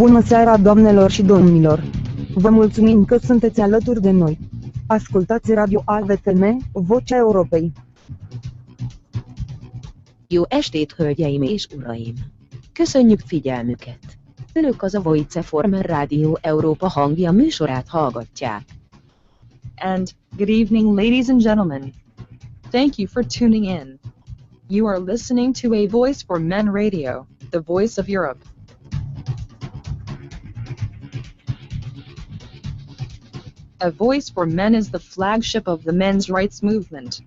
Bună seara, doamnelor și domnilor! Vă mulțumim că sunteți alături de noi. Ascultați Radio AVTM, Vocea Europei. Jó estét, hölgyeim és uraim! Köszönjük figyelmüket! Önök az a Voice Former Rádió Európa hangja műsorát hallgatják. And, good evening ladies and gentlemen. Thank you for tuning in. You are listening to a Voice for Men radio, the voice of Europe. A Voice for Men is the flagship of the men's rights movement.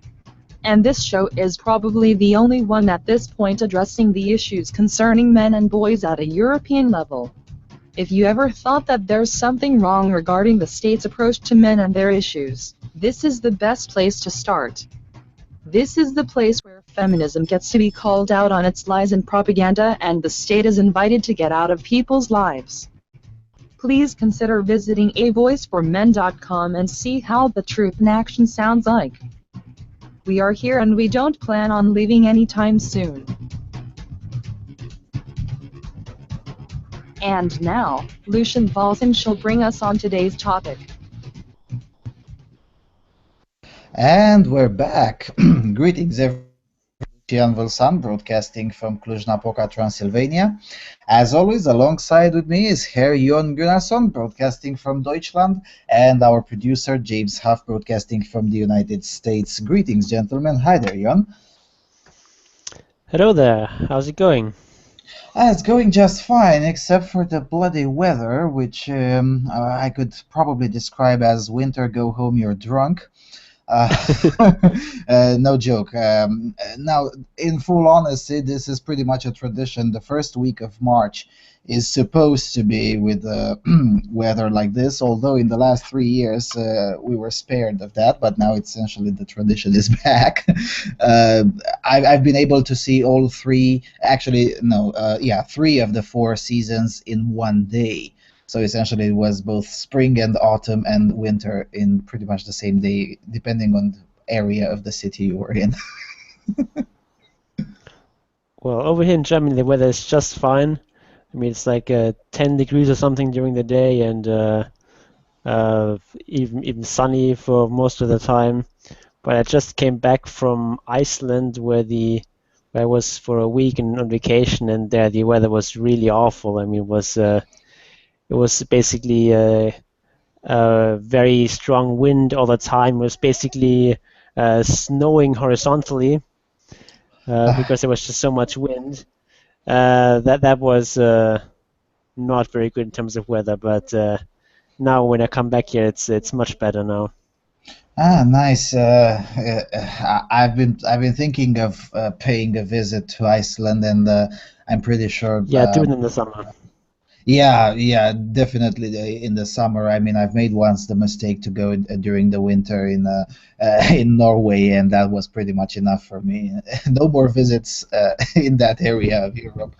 And this show is probably the only one at this point addressing the issues concerning men and boys at a European level. If you ever thought that there's something wrong regarding the state's approach to men and their issues, this is the best place to start. This is the place where feminism gets to be called out on its lies and propaganda, and the state is invited to get out of people's lives. Please consider visiting avoiceformen.com and see how the truth in action sounds like. We are here and we don't plan on leaving anytime soon. And now, Lucian Vâlsan shall bring us on today's topic. And we're back. Greetings everyone. Jon Gunnarsson, broadcasting from Cluj-Napoca, Transylvania. As always, alongside with me is Herr Jon Gunnarsson, broadcasting from Deutschland, and our producer James Huff, broadcasting from the United States. Greetings, gentlemen. Hi there, Jon. Hello there. How's it going? It's going just fine, except for the bloody weather, which I could probably describe as winter go home, you're drunk. No joke. Now, in full honesty, this is pretty much a tradition. The first week of March is supposed to be with weather like this, although in the last 3 years we were spared of that, but now essentially the tradition is back. I've been able to see all three, actually, no, three of the 4 seasons in one day. So essentially it was both spring and autumn and winter in pretty much the same day, depending on the area of the city you were in. Well, over here in Germany the weather is just fine. I mean, it's like 10 degrees or something during the day, and even sunny for most of the time. But I just came back from Iceland, where I was for a week on vacation, and there the weather was really awful. I mean, it was basically a very strong wind all the time. It was basically snowing horizontally because there was just so much wind. That was not very good in terms of weather, but now when I come back here, it's much better now. Ah, nice. I've been thinking of paying a visit to Iceland, and I'm pretty sure. Yeah, do it in the summer. Yeah, definitely in the summer. I mean, I've made once the mistake to go during the winter in Norway, and that was pretty much enough for me. No more visits in that area of Europe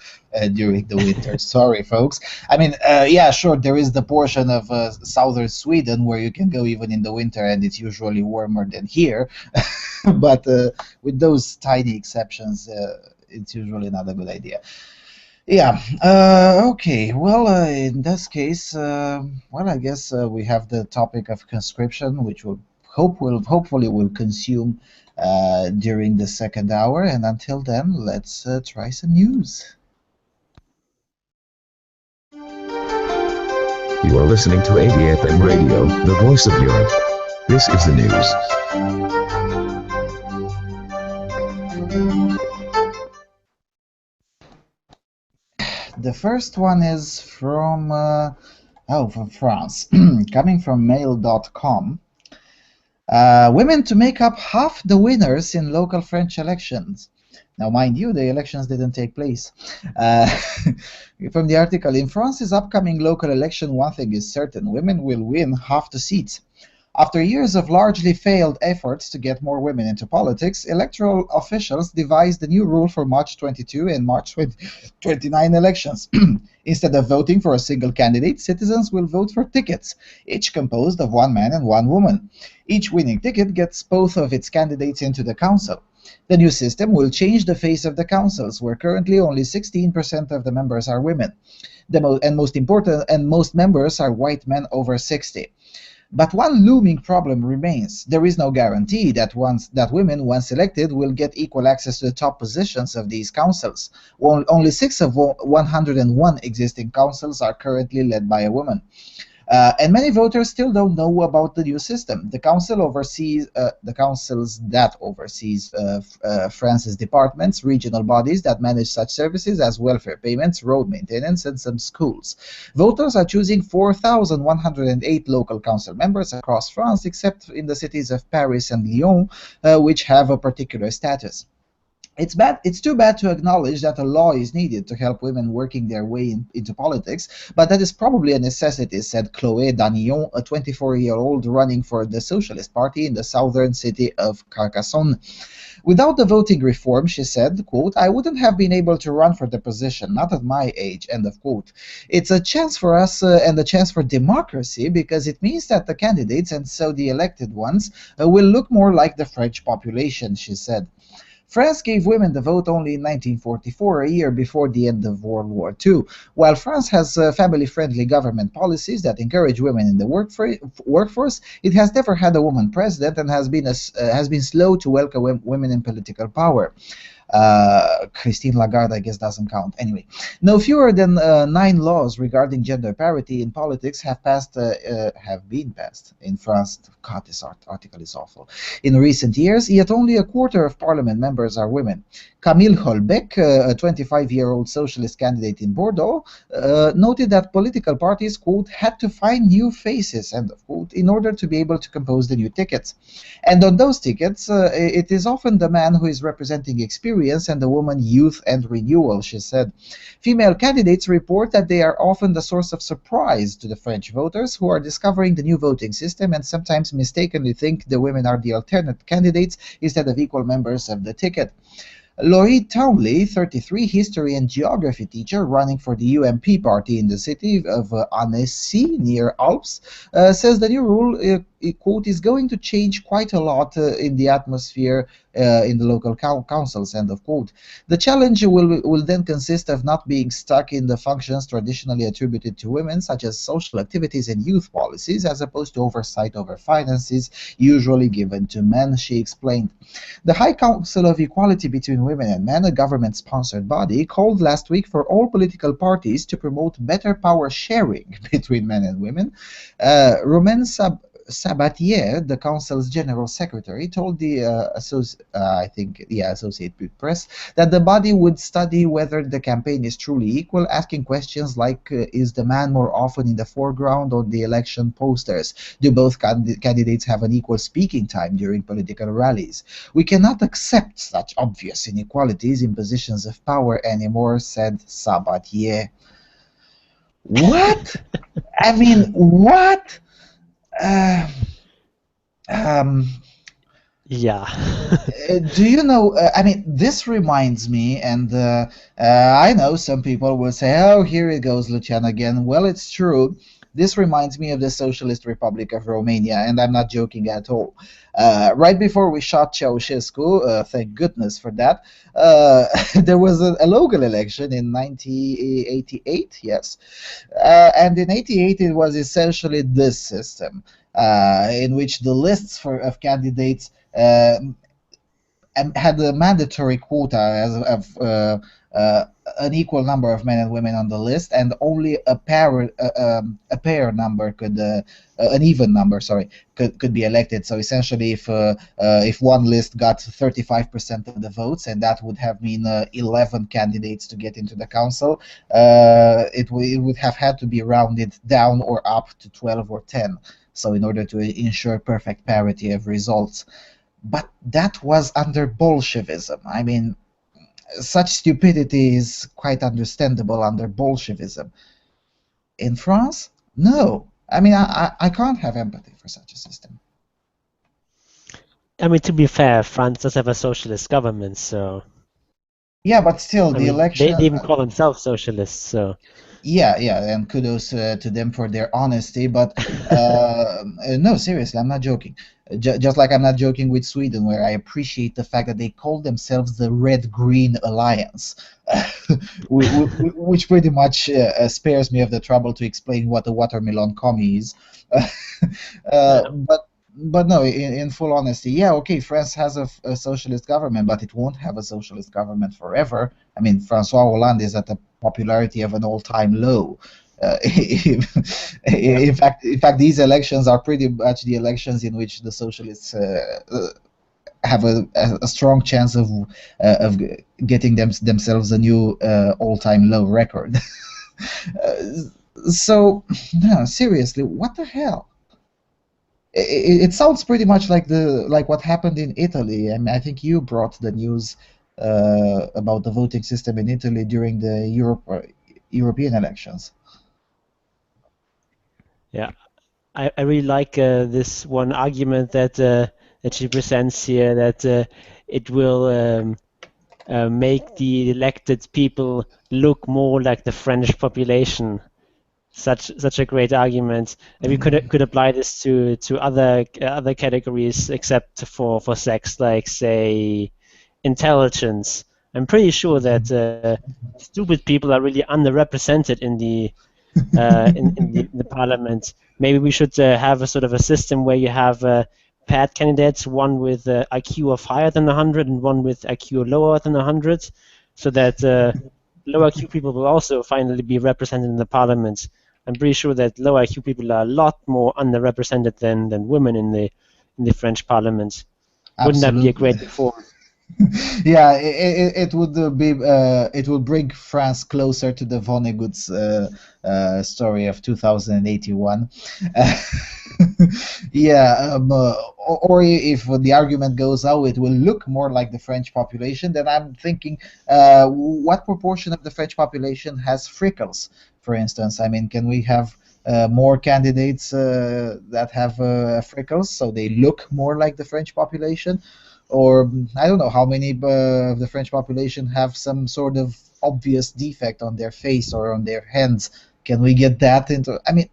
during the winter. Sorry, folks. I mean, yeah, sure, there is the portion of southern Sweden where you can go even in the winter, and it's usually warmer than here. But with those tiny exceptions, it's usually not a good idea. Yeah. Okay. Well, in this case, well, I guess we have the topic of conscription, which hopefully will consume during the second hour. And until then, let's try some news. You are listening to AVFM Radio, the voice of Europe. This is the news. The first one is from France, coming from mail.com. Women to make up half the winners in local French elections. Now, mind you, the elections didn't take place. From the article, in France's upcoming local election, one thing is certain: women will win half the seats. After years of largely failed efforts to get more women into politics, electoral officials devised a new rule for March 22 and March 29 elections. Instead of voting for a single candidate, citizens will vote for tickets, each composed of one man and one woman. Each winning ticket gets both of its candidates into the council. The new system will change the face of the councils, where currently only 16% of the members are women. Most members are white men over 60. But one looming problem remains. There is no guarantee that women, once elected, will get equal access to the top positions of these councils. Only 6 of 101 existing councils are currently led by a woman. And many voters still don't know about the new system. The councils that oversees France's departments, regional bodies that manage such services as welfare payments, road maintenance, and some schools. Voters are choosing 4,108 local council members across France, except in the cities of Paris and Lyon, which have a particular status. It's too bad to acknowledge that a law is needed to help women working their way into politics, but that is probably a necessity, said Chloé Danillon, a 24-year-old running for the Socialist Party in the southern city of Carcassonne. Without the voting reform, she said, quote, I wouldn't have been able to run for the position, not at my age, end of quote. It's a chance for us and a chance for democracy, because it means that the candidates, and so the elected ones, will look more like the French population, she said. France gave women the vote only in 1944, a year before the end of World War II. While France has family-friendly government policies that encourage women in the workforce, it has never had a woman president and has been slow to welcome women in political power. Christine Lagarde, I guess, doesn't count. Anyway, no fewer than 9 laws regarding gender parity in politics have been passed in France. God, this article is awful. In recent years, yet only a quarter of parliament members are women. Camille Holbeck, a 25-year-old socialist candidate in Bordeaux, noted that political parties, quote, had to find new faces, end of quote, in order to be able to compose the new tickets. And on those tickets, it is often the man who is representing experience and the woman youth and renewal, she said. Female candidates report that they are often the source of surprise to the French voters, who are discovering the new voting system and sometimes mistakenly think the women are the alternate candidates instead of equal members of the ticket. Laurie Townley, 33, history and geography teacher running for the UMP party in the city of Annecy, near Alps, says the new rule, quote, is going to change quite a lot in the atmosphere in the local councils, end of quote. The challenge will then consist of not being stuck in the functions traditionally attributed to women, such as social activities and youth policies, as opposed to oversight over finances, usually given to men, she explained. The High Council of Equality between Women and Men, a government-sponsored body, called last week for all political parties to promote better power sharing between men and women. Romain Sabatier, the council's general secretary, told the Associated Press that the body would study whether the campaign is truly equal, asking questions like, is the man more often in the foreground on the election posters? Do both candidates have an equal speaking time during political rallies? We cannot accept such obvious inequalities in positions of power anymore, said Sabatier. What? I mean, what? Yeah. Do you know, I mean, this reminds me, and I know some people will say, oh, here it goes, Lucian again. Well, it's true. This reminds me of the Socialist Republic of Romania, and I'm not joking at all. Right before we shot Ceausescu, thank goodness for that, there was a local election in 1988, yes. And in 88, it was essentially this system, in which the lists of candidates had a mandatory quota of an equal number of men and women on the list, and only a pair number could an even number, sorry, could be elected. So essentially, if one list got 35% of the votes, and that would have mean 11 candidates to get into the council, it would have had to be rounded down or up to 12 or 10. So in order to ensure perfect parity of results. But that was under Bolshevism. I mean, such stupidity is quite understandable under Bolshevism. In France, no. I mean, I can't have empathy for such a system. I mean, to be fair, France does have a socialist government, so... Yeah, but still, I the mean, they election. even call themselves socialists, so Yeah, yeah, and kudos to them for their honesty. But no, seriously, I'm not joking. Just like I'm not joking with Sweden, where I appreciate the fact that they call themselves the Red-Green Alliance, which pretty much spares me of the trouble to explain what a watermelon commie is. yeah. But no, in full honesty, yeah, okay, France has a socialist government, but it won't have a socialist government forever. I mean, Francois Hollande is at the popularity of an all-time low. In fact, these elections are pretty much the elections in which the socialists have a strong chance of getting themselves a new all-time low record. So, no, seriously, what the hell? It sounds pretty much like what happened in Italy. I mean, I think you brought the news about the voting system in Italy during the European elections. Yeah, I really like this one argument that she presents here, that it will make the elected people look more like the French population. Such a great argument, and we could apply this to other categories except for sex, like say intelligence. I'm pretty sure that stupid people are really underrepresented in the parliament. Maybe we should have a sort of a system where you have paired candidates, one with IQ of higher than 100 and one with IQ lower than 100, so that low IQ people will also finally be represented in the parliament. I'm pretty sure that low IQ people are a lot more underrepresented than women in the French parliament. Wouldn't that be a great Absolutely. reform? Yeah, it would it would bring France closer to the Vonnegut's story of 2081. Yeah, or if the argument goes, oh, it will look more like the French population, then I'm thinking, what proportion of the French population has freckles, for instance? I mean, can we have more candidates that have freckles so they look more like the French population? Or I don't know how many of the French population have some sort of obvious defect on their face or on their hands. Can we get that into? I mean,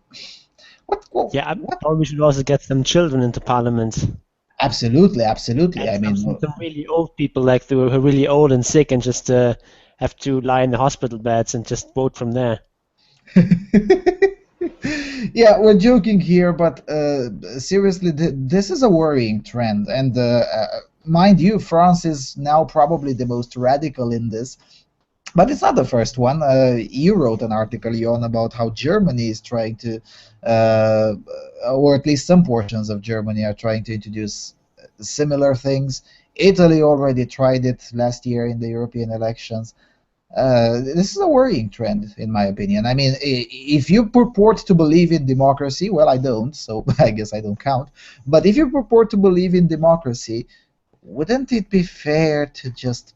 Yeah, what? or we should also get some children into parliament. Absolutely, absolutely. And I mean, some really old people, like who are really old and sick and just have to lie in the hospital beds and just vote from there. yeah, we're joking here, but seriously, this is a worrying trend. And mind you, France is now probably the most radical in this. But it's not the first one. You wrote an article, Jon, about how Germany is trying to, or at least some portions of Germany are trying to introduce similar things. Italy already tried it last year in the European elections. This is a worrying trend, in my opinion. I mean, if you purport to believe in democracy, well, I don't, so I guess I don't count. But if you purport to believe in democracy, wouldn't it be fair to just,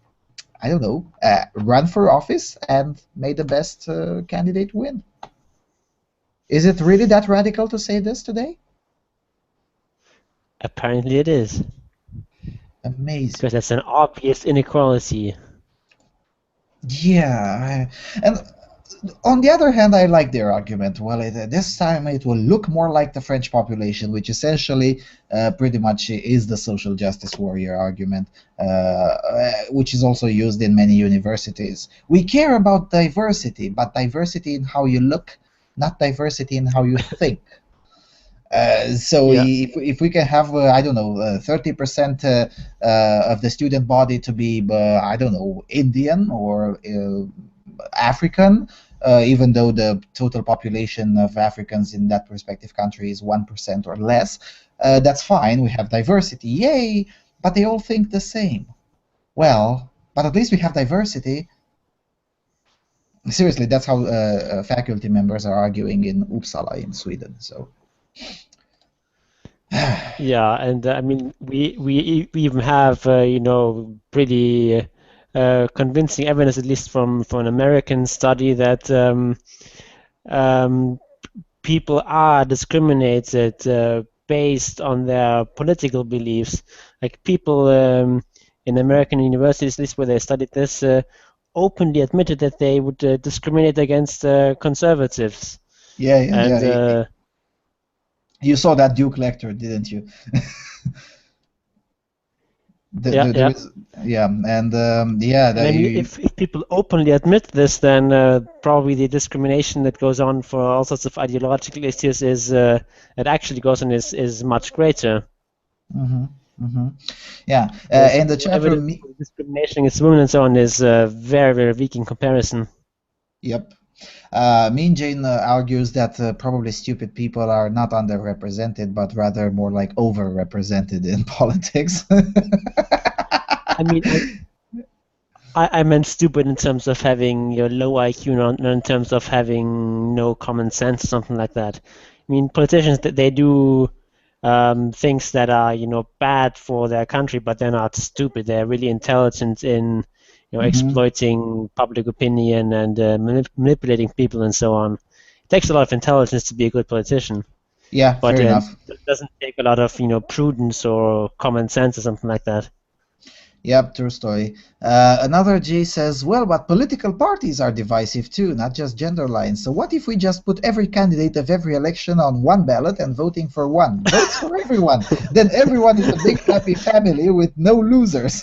I don't know, run for office and may the best candidate win? Is it really that radical to say this today? Apparently it is. Amazing. Because that's an obvious inequality. Yeah, and on the other hand, I like their argument. Well, this time it will look more like the French population, which essentially pretty much is the social justice warrior argument, which is also used in many universities. We care about diversity, but diversity in how you look, not diversity in how you think. So Yeah. if we can have, I don't know, 30% of the student body to be, I don't know, Indian or African, even though the total population of Africans in that respective country is 1% or less, that's fine. We have diversity, yay! But they all think the same. Well, but at least we have diversity. Seriously, that's how faculty members are arguing in Uppsala in Sweden. So. Yeah, and I mean, we even have pretty convincing evidence, at least from an American study, that people are discriminated based on their political beliefs. Like people in American universities, at least where they studied this, openly admitted that they would discriminate against conservatives. Yeah. You saw that Duke lecture, didn't you? Yeah. If people openly admit this, then probably the discrimination that goes on for all sorts of ideological issues it actually goes on is much greater. Yeah, and the chat room discrimination against women and so on is very, very weak in comparison. Yep. Mean Jane argues that probably stupid people are not underrepresented, but rather more like overrepresented in politics. I mean, I meant stupid in terms of having low IQ, not in terms of having no common sense, something like that. I mean, politicians, they do things that are bad for their country, but they're not stupid. They're really intelligent in exploiting public opinion and manipulating people and so on. It takes a lot of intelligence to be a good politician. Yeah, but fair enough. It doesn't take a lot of prudence or common sense or something like that. Yep, true story. Another G says, well, but political parties are divisive too, not just gender lines. So what if we just put every candidate of every election on one ballot and voting for one? Votes for everyone. Then everyone is a big happy family with no losers.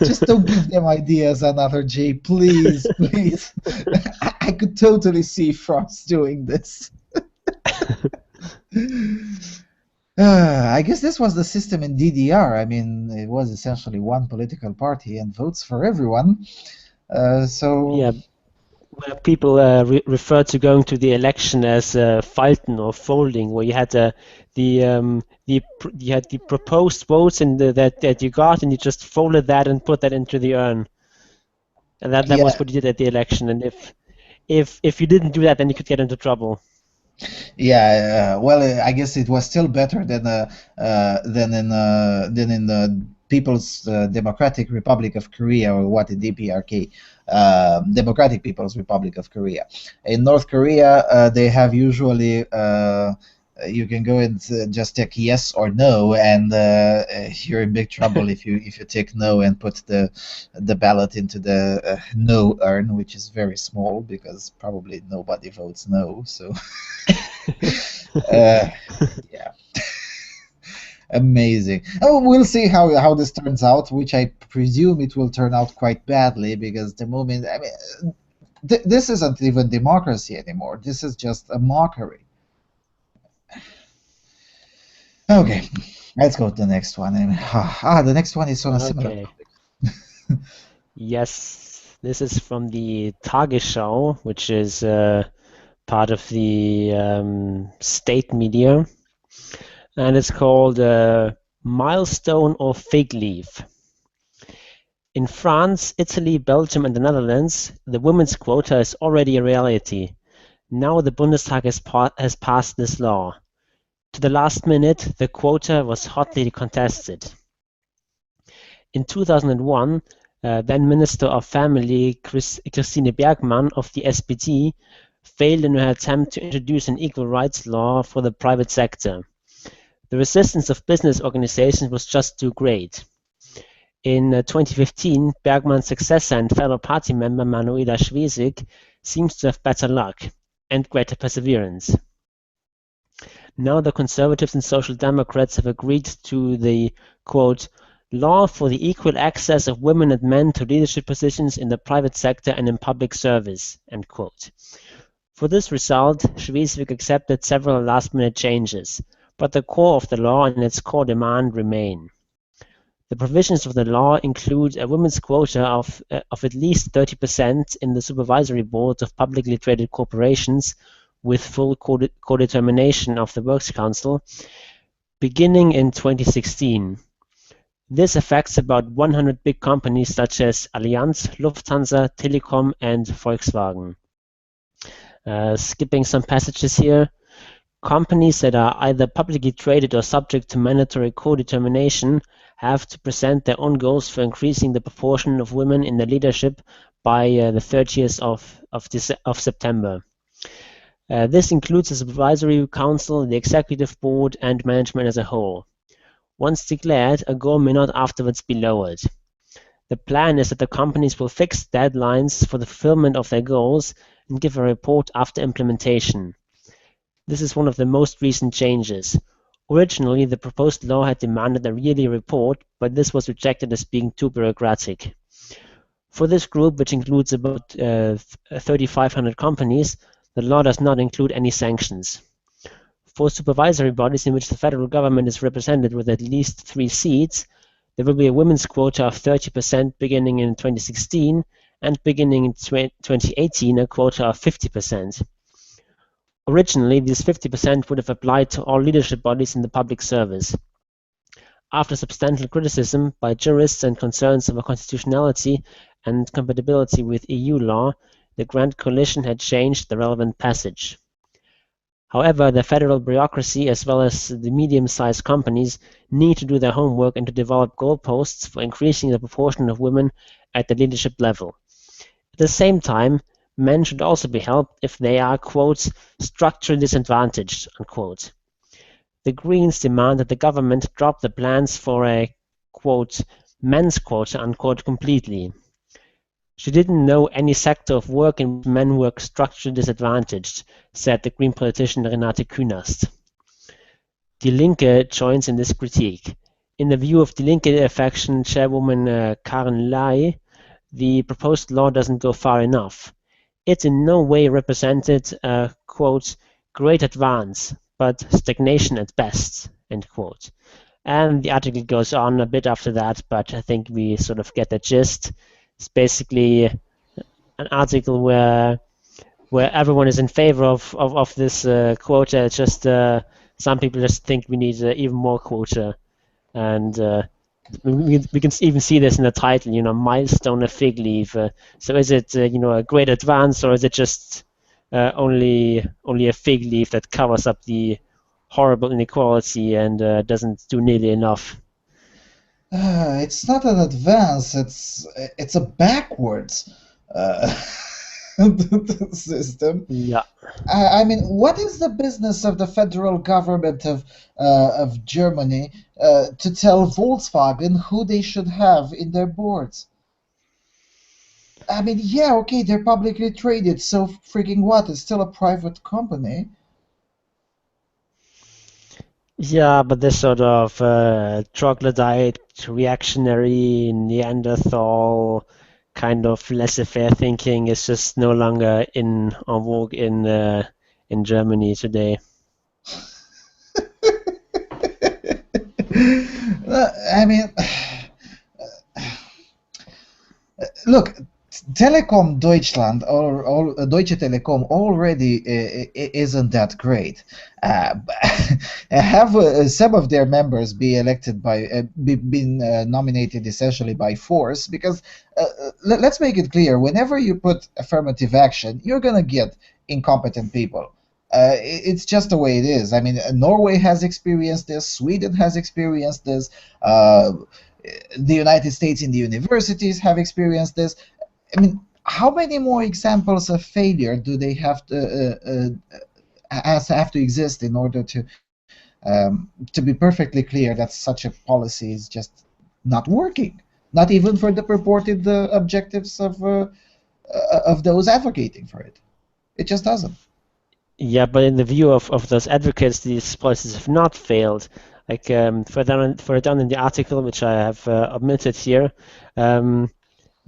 Just don't give them ideas, another J, please, please. I could totally see Frost doing this. I guess this was the system in DDR. I mean, it was essentially one political party and votes for everyone. Yeah, where people refer to going to the election as Falten or folding, where you had you had the proposed votes and that you got, and you just folded that and put that into the urn, and that was what you did at the election. And if you didn't do that, then you could get into trouble. Yeah, well, I guess it was still better than in the People's Democratic Republic of Korea, or what, the DPRK, Democratic People's Republic of Korea. In North Korea, they have usually you can go and just tick yes or no, and you're in big trouble if you tick no and put the ballot into the no urn, which is very small because probably nobody votes no. So yeah. Amazing. Oh, we'll see how this turns out, which I presume it will turn out quite badly, because the moment, I mean, this isn't even democracy anymore. This is just a mockery. Okay, let's go to the next one. The next one is on a similar topic. Yes, this is from the Tagesschau, which is part of the state media. And it's called Milestone or Fig Leaf. In France, Italy, Belgium, and the Netherlands, the women's quota is already a reality. Now the Bundestag has passed this law. To the last minute, the quota was hotly contested. In 2001, then Minister of Family Christine Bergmann of the SPD failed in her attempt to introduce an equal rights law for the private sector. The resistance of business organizations was just too great. In 2015, Bergmann's successor and fellow party member Manuela Schwesig seems to have better luck and greater perseverance. Now the Conservatives and Social Democrats have agreed to the, quote, law for the equal access of women and men to leadership positions in the private sector and in public service, end quote. For this result, Schwesig accepted several last-minute changes, but the core of the law and its core demand remain. The provisions of the law include a women's quota of at least 30% in the supervisory boards of publicly traded corporations with full co-determination of the Works Council, beginning in 2016. This affects about 100 big companies such as Allianz, Lufthansa, Telekom, and Volkswagen. Skipping some passages here. Companies that are either publicly traded or subject to mandatory co-determination have to present their own goals for increasing the proportion of women in the leadership by the 30th of September. This includes the Supervisory Council, the Executive Board, and management as a whole. Once declared, a goal may not afterwards be lowered. The plan is that the companies will fix deadlines for the fulfillment of their goals and give a report after implementation. This is one of the most recent changes. Originally, the proposed law had demanded a yearly report, but this was rejected as being too bureaucratic. For this group, which includes about 3,500 companies, the law does not include any sanctions. For supervisory bodies in which the federal government is represented with at least 3 seats, there will be a women's quota of 30% beginning in 2016, and beginning in 2018 a quota of 50%. Originally, this 50% would have applied to all leadership bodies in the public service. After substantial criticism by jurists and concerns over constitutionality and compatibility with EU law, the Grand Coalition had changed the relevant passage. However, the federal bureaucracy as well as the medium-sized companies need to do their homework and to develop goalposts for increasing the proportion of women at the leadership level. At the same time, men should also be helped if they are, quote, structurally disadvantaged, unquote. The Greens demand that the government drop the plans for a, quote, men's quota, unquote, completely. She didn't know any sector of work in which men were structurally disadvantaged, said the Green politician Renate Künast. Die Linke joins in this critique. In the view of Die Linke faction chairwoman Karen Lai, the proposed law doesn't go far enough. It in no way represented a, quote, great advance, but stagnation at best, end quote. And the article goes on a bit after that, but I think we sort of get the gist. It's basically an article where everyone is in favor of this quota. It's just some people just think we need even more quota, and we can even see this in the title. You know, milestone a fig leaf. So is it a great advance, or is it just only a fig leaf that covers up the horrible inequality and doesn't do nearly enough? It's not an advance. It's a backwards system. Yeah. I mean, what is the business of the federal government of Germany to tell Volkswagen who they should have in their boards? I mean, yeah, okay, they're publicly traded, so freaking what? It's still a private company. Yeah, but this sort of troglodyte, reactionary, Neanderthal kind of laissez-faire thinking is just no longer en vogue in Germany today. I mean, look, Telekom Deutschland or Deutsche Telekom already isn't that great. Have some of their members be elected by, been nominated essentially by force, because let's make it clear, whenever you put affirmative action, you're going to get incompetent people. It's just the way it is. I mean, Norway has experienced this, Sweden has experienced this, the United States in the universities have experienced this. I mean, how many more examples of failure do they have to exist in order to be perfectly clear that such a policy is just not working? Not even for the purported objectives of those advocating for it. It just doesn't. Yeah, but in the view of those advocates, these policies have not failed. Like further down in the article, which I have omitted here,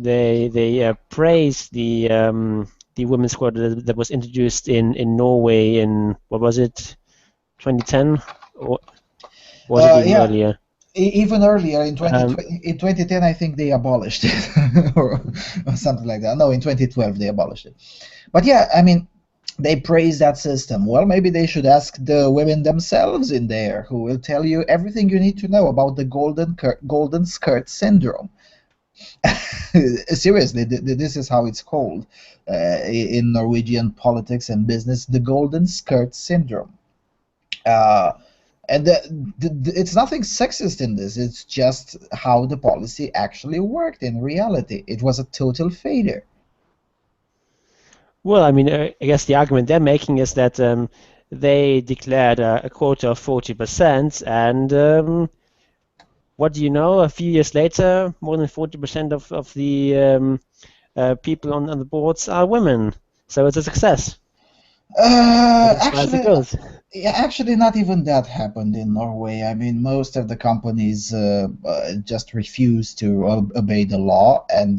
they praise the women's quota that was introduced in Norway in, what was it, 2010, or was it even earlier? Even earlier, in 2010, I think they abolished it, or something like that. No, in 2012 they abolished it. But yeah, I mean, they praise that system. Well, maybe they should ask the women themselves in there, who will tell you everything you need to know about the golden skirt syndrome. Seriously, this is how it's called in Norwegian politics and business, the golden skirt syndrome. And it's nothing sexist in this. It's just how the policy actually worked in reality. It was a total failure. Well, I mean, I guess the argument they're making is that they declared a quota of 40%, and what do you know? A few years later, more than 40% of the people on the boards are women. So it's a success. As far as it Actually, goes. yeah, actually, not even that happened in Norway. I mean, most of the companies just refused to obey the law and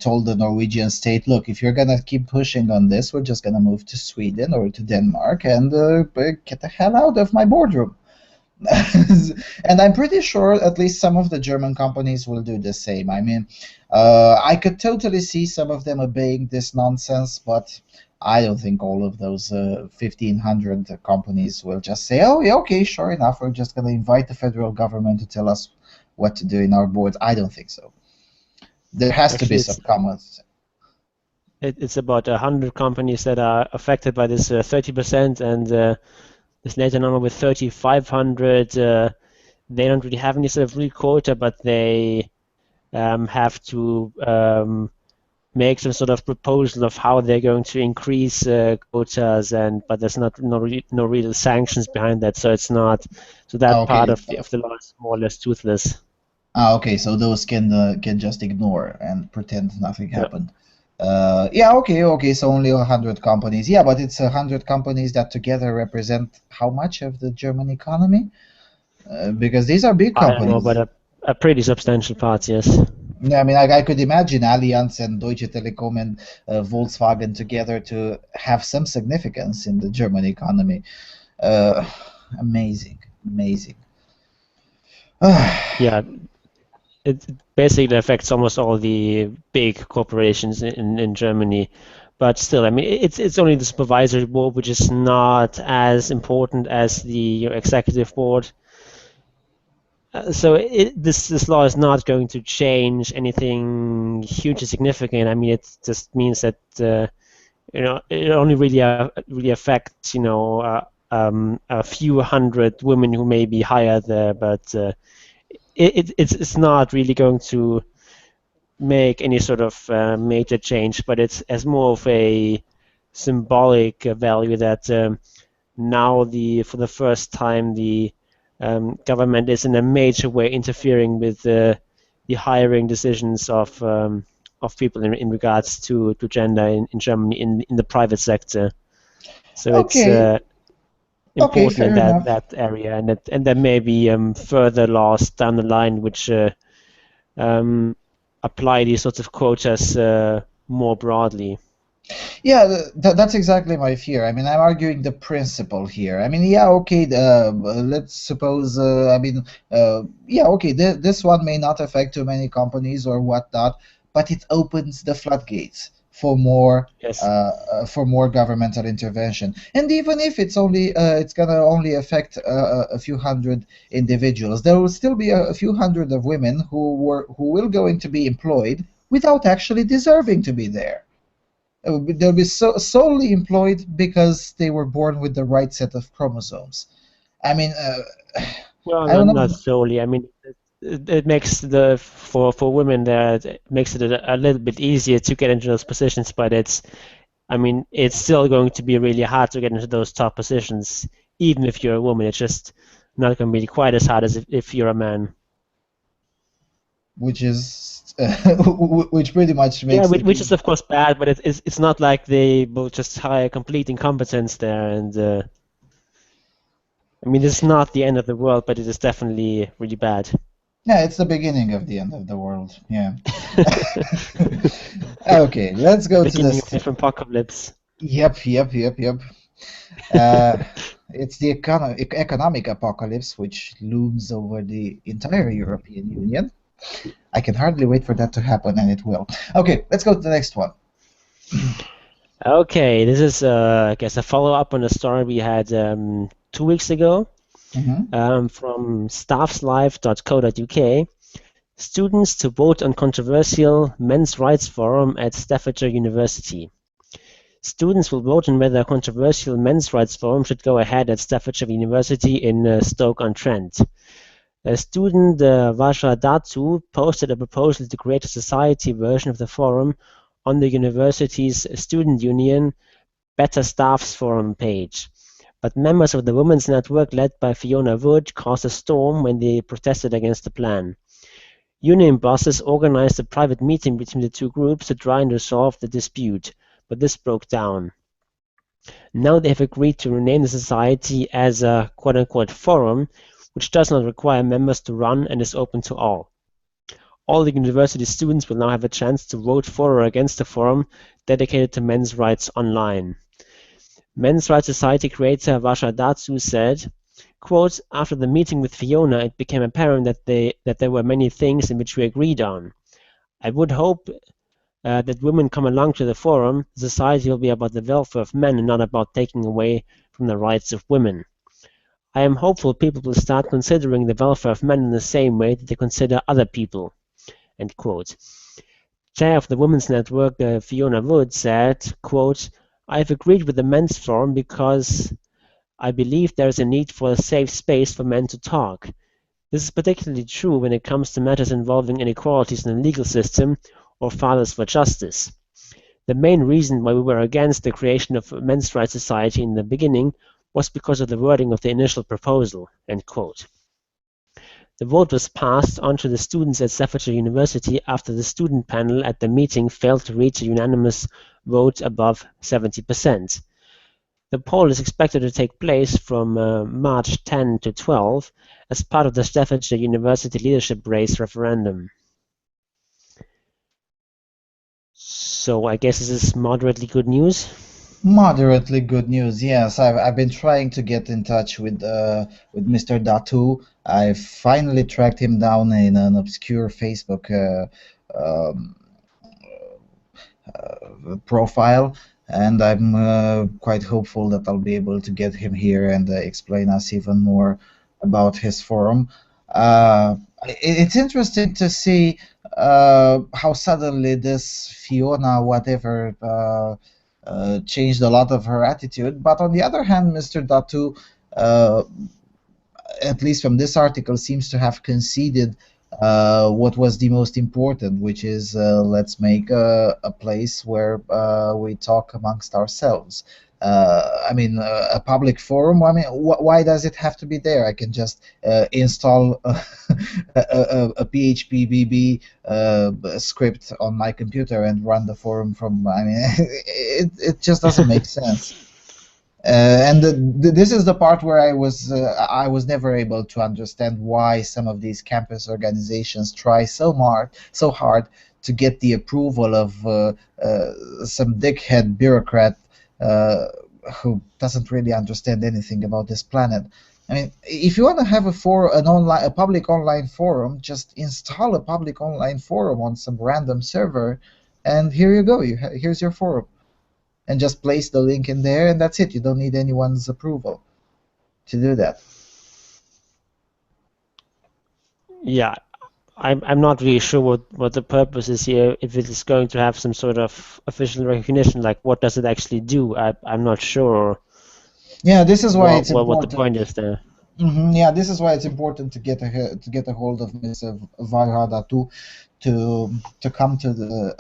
told the Norwegian state, "Look, if you're gonna keep pushing on this, we're just gonna move to Sweden or to Denmark and get the hell out of my boardroom." And I'm pretty sure at least some of the German companies will do the same. I mean, I could totally see some of them obeying this nonsense, but I don't think all of those 1,500 companies will just say, "Oh, yeah, okay, sure enough, we're just going to invite the federal government to tell us what to do in our boards." I don't think so. There has to be Actually, some comments. it's about 100 companies that are affected by this 30%, and this later number with 3,500, they don't really have any sort of real quota, but they have to make some sort of proposal of how they're going to increase quotas, but there's no real sanctions behind that, so it's not, so that part Okay. of the law is more or less toothless. Okay, so those can just ignore and pretend nothing Yeah. happened. Yeah, okay, so only 100 companies. Yeah, but it's 100 companies that together represent how much of the German economy? Because these are big I don't know, companies. but a pretty substantial part, yes. Yeah, I mean, I could imagine Allianz and Deutsche Telekom and Volkswagen together to have some significance in the German economy. Amazing. Yeah, it basically affects almost all the big corporations in Germany, but still, I mean, it's only the supervisory board, which is not as important as the executive board. So this law is not going to change anything hugely significant. I mean, it just means that it only really affects a few hundred women who may be hired there, but it's not really going to make any sort of major change. But it's as more of a symbolic value that now for the first time the government is in a major way interfering with the hiring decisions of people in regards to gender in Germany in the private sector. So Okay, it's important in fair enough. that area, and there may be further laws down the line which apply these sorts of quotas more broadly. Yeah, that's exactly my fear. I mean, I'm arguing the principle here. I mean, yeah, okay, let's suppose, yeah, okay, this one may not affect too many companies or whatnot, but it opens the floodgates for more Yes. for more governmental intervention. And even if it's gonna only affect a few hundred individuals, there will still be a few hundred of women who will going to be employed without actually deserving to be there. They'll be solely employed because they were born with the right set of chromosomes. I mean, Well, I don't not know. solely. I mean, it makes for women there, it makes it a little bit easier to get into those positions, but I mean, it's still going to be really hard to get into those top positions, even if you're a woman. It's just not going to be quite as hard as if you're a man. Which is which pretty much Yeah, makes which is of course bad, but it's not like they will just hire complete incompetence there. And I mean, it's not the end of the world, but it is definitely really bad. yeah, it's the beginning of the end of the world. Yeah. Okay, let's go to Beginning this. of different apocalypse. Yep. It's the economic apocalypse which looms over the entire European Union. I can hardly wait for that to happen, and it will. Okay, let's go to the next one. Okay, this is I guess a follow-up on a story we had 2 weeks ago from staffslive.co.uk. Students to vote on controversial men's rights forum at Staffordshire University. Students will vote on whether a controversial men's rights forum should go ahead at Staffordshire University in Stoke-on-Trent. Student Vasha Datu posted a proposal to create a society version of the forum on the university's student union Better Staffs Forum page. but members of the Women's Network led by Fiona Wood caused a storm when they protested against the plan. Union bosses organized a private meeting between the two groups to try and resolve the dispute, but this broke down. Now they have agreed to rename the society as a quote-unquote forum, which does not require members to run and is open to all. All the university students will now have a chance to vote for or against the forum dedicated to men's rights online. Men's Rights Society creator Vasha Datsu said, quote, "After the meeting with Fiona, it became apparent that there were many things in which we agreed on. I would hope that women come along to the forum. The society will be about the welfare of men and not about taking away from the rights of women. I am hopeful people will start considering the welfare of men in the same way that they consider other people." End quote. Chair of the Women's Network, Fiona Wood, said, quote, "I have agreed with the men's forum because I believe there is a need for a safe space for men to talk. This is particularly true when it comes to matters involving inequalities in the legal system or fathers for justice. The main reason why we were against the creation of a Men's Rights Society in the beginning was because of the wording of the initial proposal." End quote. The vote was passed on to the students at Staffordshire University after the student panel at the meeting failed to reach a unanimous vote above 70%. The poll is expected to take place from March 10 to 12 as part of the Staffordshire University leadership race referendum. So I guess this is moderately good news. Moderately good news, yes. I've been trying to get in touch with Mr. Datu. I finally tracked him down in an obscure Facebook profile, and I'm quite hopeful that I'll be able to get him here and explain us even more about his forum. It's interesting to see how suddenly this Fiona whatever changed a lot of her attitude. But on the other hand, Mr. Datu, at least from this article, seems to have conceded what was the most important, which is let's make a place where we talk amongst ourselves. I mean, a public forum. I mean, why does it have to be there? I can just install a PHP BB script on my computer and run the forum from. I mean, it just doesn't make sense. And this is the part where I was never able to understand why some of these campus organizations try so hard to get the approval of some dickhead bureaucrat who doesn't really understand anything about this planet. I mean, if you want to have a public online forum, just install a public online forum on some random server, and here you go. Here's your forum. And just place the link in there, and that's it. You don't need anyone's approval to do that. Yeah, I'm not really sure what the purpose is here. If it is going to have some sort of official recognition, like what does it actually do? I'm not sure. Yeah, this is why it's important. What the point is there. Yeah, this is why it's important to get a hold of Mr. Vajradatu to come to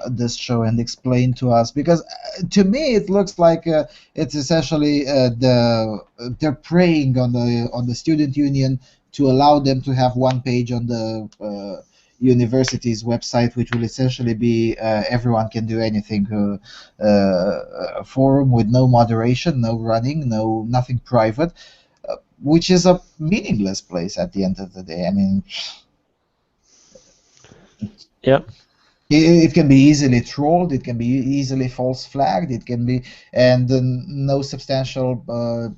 this show and explain to us, because to me it looks like it's essentially they're preying on the student union to allow them to have one page on the university's website, which will essentially be everyone can do anything forum with no moderation, no running, nothing private, which is a meaningless place at the end of the day. I mean, yeah, it can be easily trolled, it can be easily false flagged, it can be, and no substantial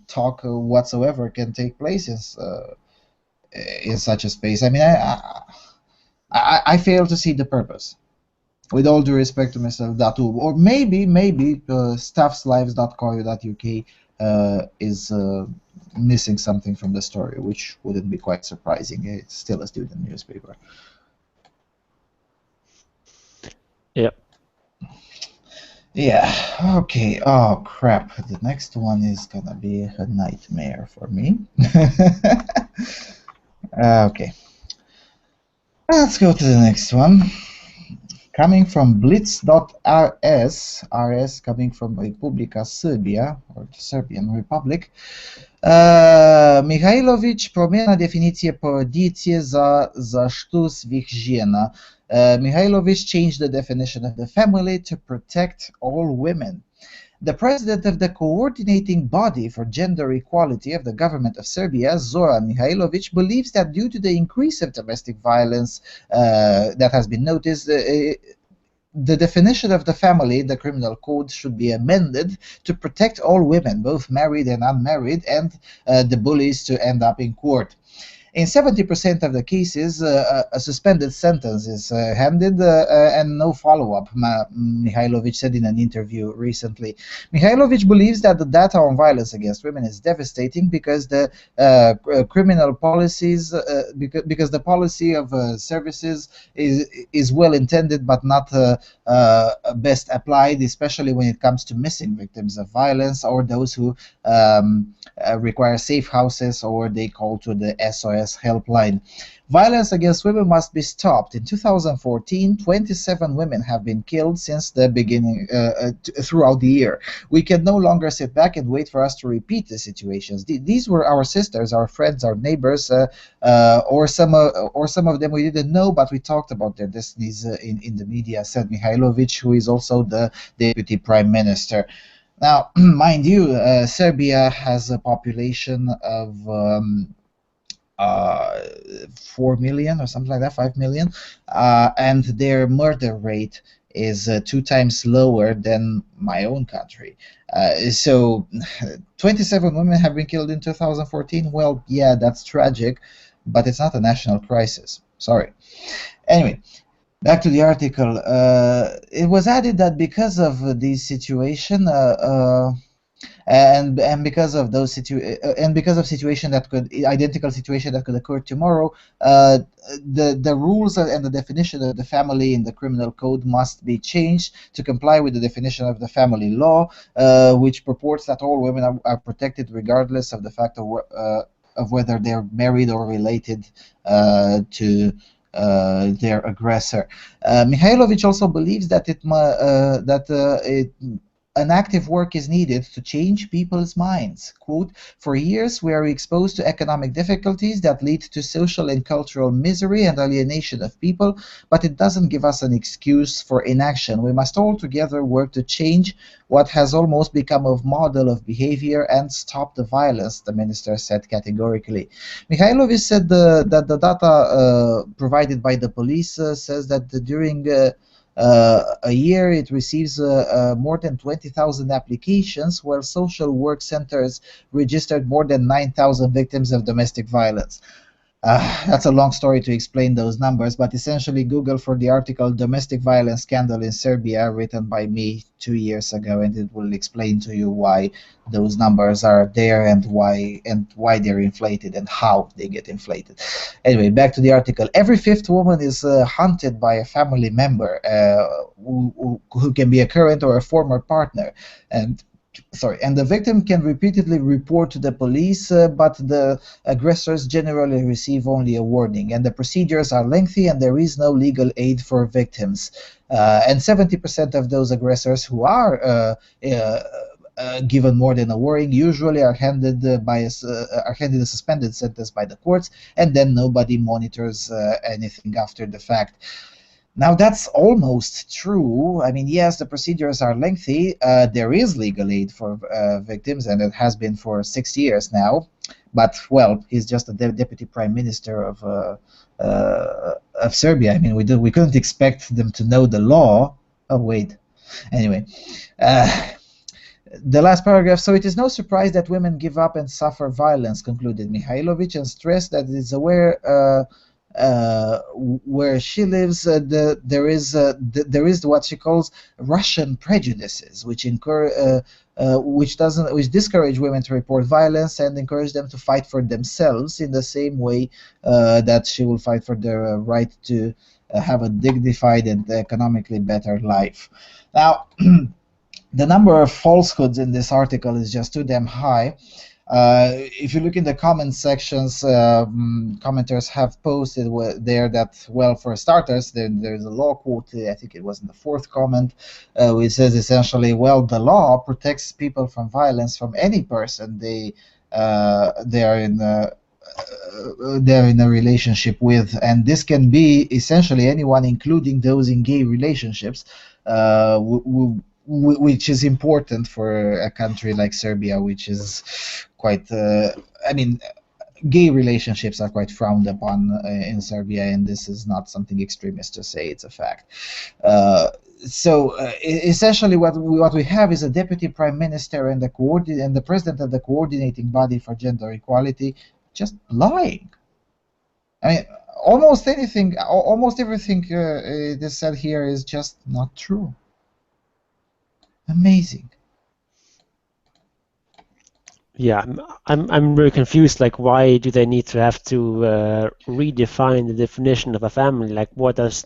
talk whatsoever can take place in such a space. I mean, I fail to see the purpose. With all due respect to Mr. Datu, or maybe staffslives.co.uk is missing something from the story, which wouldn't be quite surprising. It's still a student newspaper. Yeah. Yeah. Okay. Oh crap! The next one is gonna be a nightmare for me. Okay. Let's go to the next one. Coming from Blitz.rs, RS coming from Republika Serbia, or the Serbian Republic. Mihailović promijena definicije porodice za što svih žena. Mihailović changed the definition of the family to protect all women. The president of the coordinating body for gender equality of the government of Serbia, Zoran Mihailović, believes that due to the increase of domestic violence that has been noticed, the definition of the family, the criminal code, should be amended to protect all women, both married and unmarried, and the bullies to end up in court. In 70% of the cases, a suspended sentence is handed and no follow-up, Mihailović said in an interview recently. Mihailović believes that the data on violence against women is devastating because the criminal policies, because the policy of services is well intended but not best applied, especially when it comes to missing victims of violence or those who require safe houses or they call to the SOS helpline. Violence against women must be stopped. In 2014, 27 women have been killed since the beginning throughout the year. We can no longer sit back and wait for us to repeat the situations. These were our sisters, our friends, our neighbors, or some of them we didn't know, but we talked about their destinies in the media, said Mihailović, who is also the deputy prime minister. Now, mind you, Serbia has a population of 4 million or something like that, 5 million, and their murder rate is 2 times lower than my own country. So 27 women have been killed in 2014. Well, yeah, that's tragic, but it's not a national crisis. Sorry. Anyway, back to the article. It was added that because of this situation, and because of those situation that could identical situation that could occur tomorrow, the rules and the definition of the family in the criminal code must be changed to comply with the definition of the family law, which purports that all women are protected regardless of the fact of whether they're married or related to their aggressor. Mihailović also believes that an active work is needed to change people's minds. Quote, "For years we are exposed to economic difficulties that lead to social and cultural misery and alienation of people, but it doesn't give us an excuse for inaction. We must all together work to change what has almost become a model of behavior and stop the violence," the minister said categorically. Mihailović said that the data provided by the police says that during a year it receives more than 20,000 applications, while social work centers registered more than 9,000 victims of domestic violence. That's a long story to explain those numbers, but essentially Google for the article "Domestic Violence Scandal in Serbia," written by me 2 years ago, and it will explain to you why those numbers are there and why they're inflated and how they get inflated. Anyway, back to the article. Every 5th woman is hunted by a family member who can be a current or a former partner, and the victim can repeatedly report to the police, but the aggressors generally receive only a warning, and the procedures are lengthy and there is no legal aid for victims. And 70% of those aggressors who are given more than a warning usually are handed a suspended sentence by the courts, and then nobody monitors anything after the fact. Now, that's almost true. I mean, yes, the procedures are lengthy. There is legal aid for victims, and it has been for 6 years now. But, well, he's just a deputy prime minister of Serbia. I mean, we couldn't expect them to know the law. Oh, wait. Anyway. The last paragraph. "So it is no surprise that women give up and suffer violence," concluded Mihailović, and stressed that it is aware where she lives, there is what she calls Russian prejudices, which discourage women to report violence and encourage them to fight for themselves in the same way that she will fight for their right to have a dignified and economically better life. Now, the number of falsehoods in this article is just too damn high. If you look in the comment sections, commenters have posted there that, well, for starters, there's a law quote, I think it was in the 4th comment, which says essentially, well, the law protects people from violence from any person they they're in a relationship with, and this can be essentially anyone, including those in gay relationships, which is important for a country like Serbia, which is quite. I mean, gay relationships are quite frowned upon in Serbia, and this is not something extremist to say; it's a fact. Essentially, what we have is a deputy prime minister and the president of the coordinating body for gender equality just lying. I mean, almost everything it is said here is just not true. Amazing. Yeah, I'm very confused. Like, why do they need to have to redefine the definition of a family? Like, what does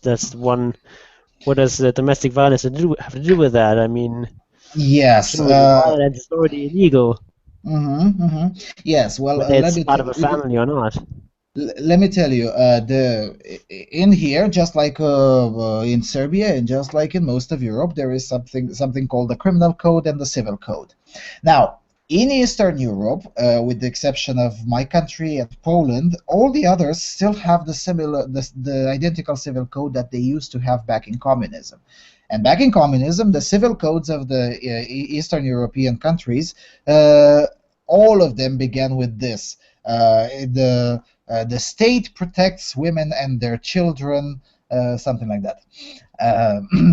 domestic violence have to do with that? I mean, yes, violence is already illegal. Yes, well, whether it's part of a family or not. Let me tell you, in here, just like in Serbia and just like in most of Europe, there is something called the criminal code and the civil code. Now, in Eastern Europe, with the exception of my country and Poland, all the others still have the identical civil code that they used to have back in communism. And back in communism, the civil codes of the Eastern European countries, all of them began with this. The state protects women and their children, something like that.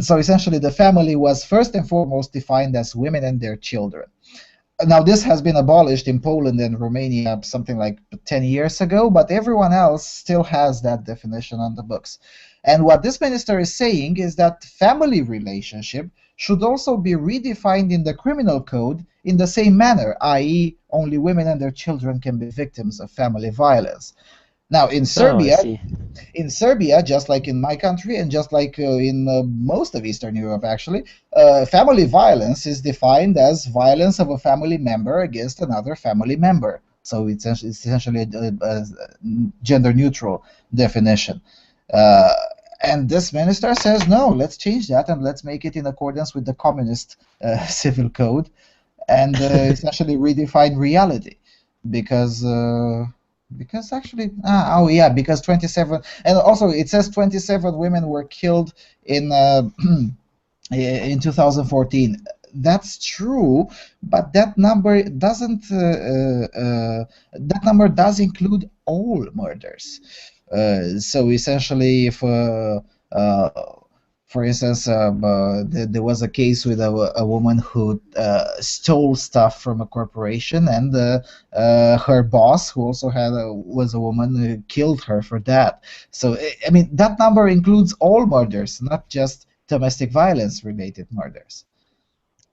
So essentially, the family was first and foremost defined as women and their children. Now, this has been abolished in Poland and Romania something like 10 years ago, but everyone else still has that definition on the books. And what this minister is saying is that family relationship should also be redefined in the criminal code in the same manner, i.e., only women and their children can be victims of family violence. Now, in Serbia, just like in my country and just like in most of Eastern Europe, actually, family violence is defined as violence of a family member against another family member. So it's essentially a gender-neutral definition. And this minister says, no, let's change that and let's make it in accordance with the communist civil code and essentially redefine reality. Because actually, because 27, and also it says 27 women were killed in 2014. That's true, but that number doesn't. That number does include all murders. So essentially, if for instance, there was a case with a woman who stole stuff from a corporation, and her boss, who also was a woman, killed her for that. So, I mean, that number includes all murders, not just domestic violence-related murders.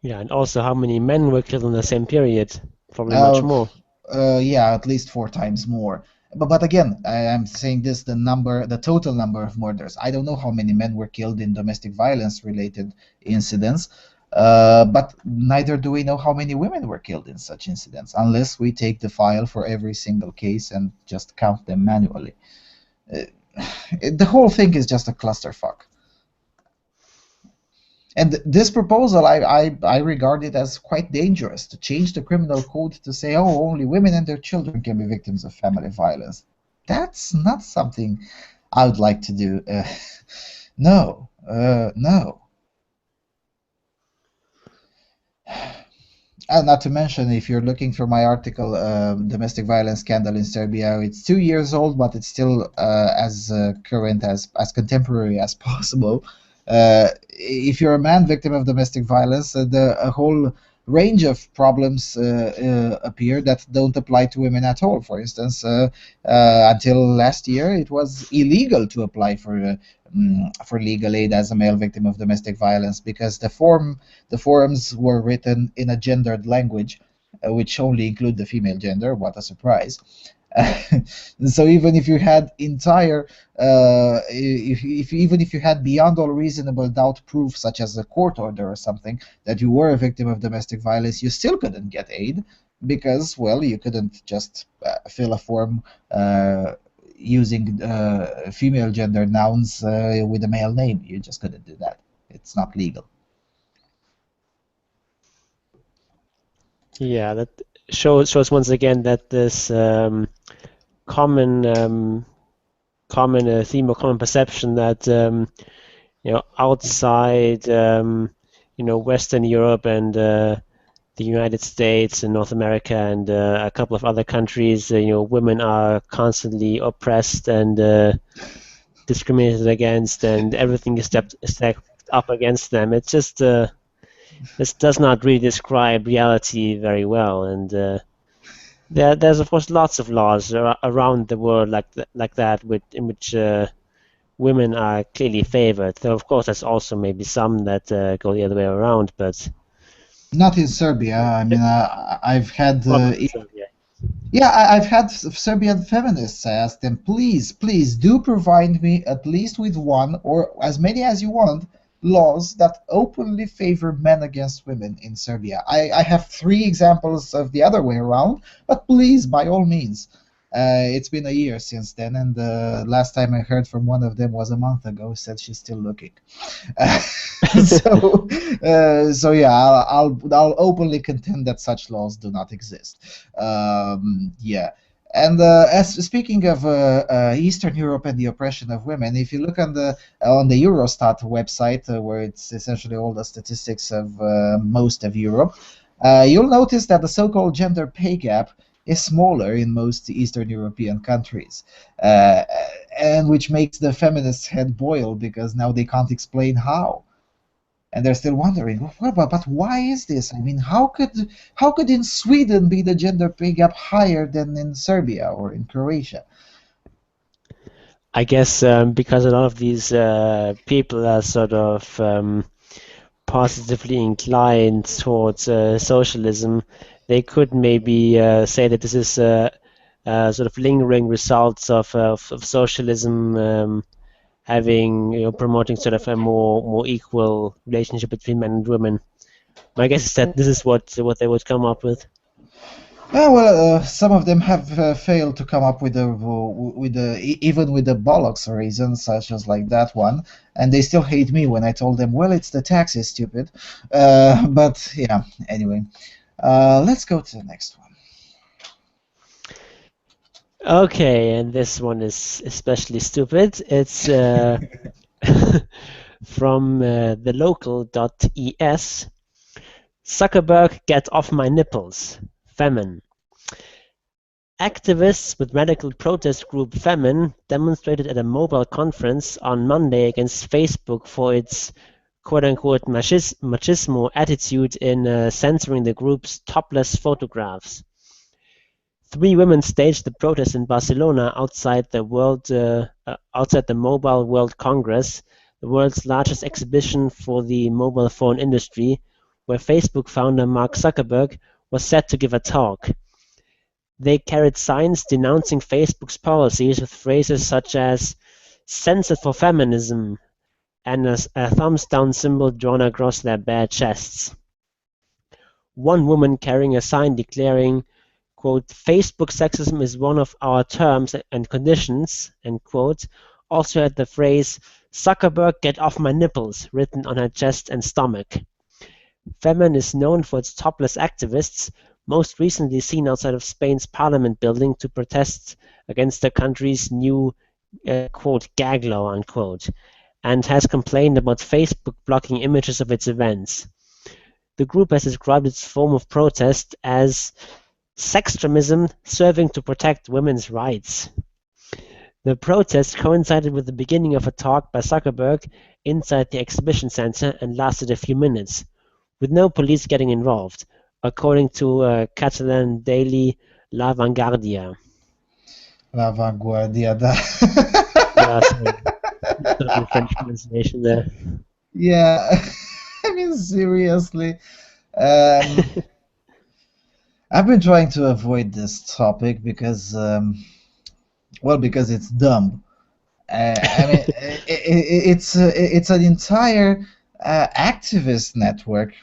Yeah, and also how many men were killed in the same period? Probably much more. Yeah, at least 4 times more. But again, I'm saying this, the total number of murders. I don't know how many men were killed in domestic violence-related incidents, but neither do we know how many women were killed in such incidents, unless we take the file for every single case and just count them manually. The whole thing is just a clusterfuck. And this proposal, I regard it as quite dangerous, to change the criminal code to say, oh, only women and their children can be victims of family violence. That's not something I would like to do. No. And not to mention, if you're looking for my article, Domestic Violence Scandal in Serbia, it's 2 years old, but it's still as current, as contemporary as possible. If you're a man victim of domestic violence, a whole range of problems appear that don't apply to women at all. For instance, until last year, it was illegal to apply for legal aid as a male victim of domestic violence because the forms were written in a gendered language, which only include the female gender. What a surprise! So even if you had even if you had beyond all reasonable doubt proof, such as a court order or something, that you were a victim of domestic violence, you still couldn't get aid because, well, you couldn't just fill a form using female gender nouns with a male name. You just couldn't do that. It's not legal. Yeah, shows once again that this common theme or common perception that outside Western Europe and the United States and North America and a couple of other countries, women are constantly oppressed and discriminated against, and everything is stacked up against them. It's just this does not really describe reality very well, and there's of course lots of laws around the world like that, in which women are clearly favored. Though of course there's also maybe some that go the other way around, but not in Serbia. I mean, I've had I've had Serbian feminists. I asked them, please do provide me at least with one or as many as you want laws that openly favor men against women in Serbia. I have 3 examples of the other way around, but please, by all means. It's been a year since then, and the last time I heard from one of them was a month ago. Said she's still looking. So yeah, I'll openly contend that such laws do not exist. Yeah. And as speaking of Eastern Europe and the oppression of women, if you look on the Eurostat website, where it's essentially all the statistics of most of Europe, you'll notice that the so-called gender pay gap is smaller in most Eastern European countries, and which makes the feminists' head boil because now they can't explain how. And they're still wondering, but why is this? I mean, how could in Sweden be the gender pay gap higher than in Serbia or in Croatia? I guess because a lot of these people are sort of positively inclined towards socialism, they could maybe say that this is sort of lingering results of socialism having, promoting sort of a more equal relationship between men and women. My guess is that this is what they would come up with. Well, some of them have failed to come up with even with the bollocks reasons, such as like that one, and they still hate me when I told them, well, it's the taxes, stupid. But yeah, anyway, let's go to the next one. Okay, and this one is especially stupid. It's from the local.es. Zuckerberg, get off my nipples. Femin. Activists with radical protest group Femin demonstrated at a mobile conference on Monday against Facebook for its quote-unquote machismo attitude in censoring the group's topless photographs. 3 women staged the protest in Barcelona outside the Mobile World Congress, the world's largest exhibition for the mobile phone industry, where Facebook founder Mark Zuckerberg was set to give a talk. They carried signs denouncing Facebook's policies with phrases such as "censored for feminism" and a thumbs down symbol drawn across their bare chests. One woman carrying a sign declaring, quote, "Facebook sexism is one of our terms and conditions," end quote, also had the phrase "Zuckerberg, get off my nipples" written on her chest and stomach. Femin is known for its topless activists, most recently seen outside of Spain's parliament building to protest against the country's new, quote, gag law, unquote, and has complained about Facebook blocking images of its events. The group has described its form of protest as sextremism serving to protect women's rights. The protest coincided with the beginning of a talk by Zuckerberg inside the exhibition center and lasted a few minutes, with no police getting involved, according to Catalan daily La Vanguardia. La Vanguardia. Yeah, sorry. French pronunciation there. Yeah, I mean, seriously. I've been trying to avoid this topic because, because it's dumb. I mean, it's an entire activist network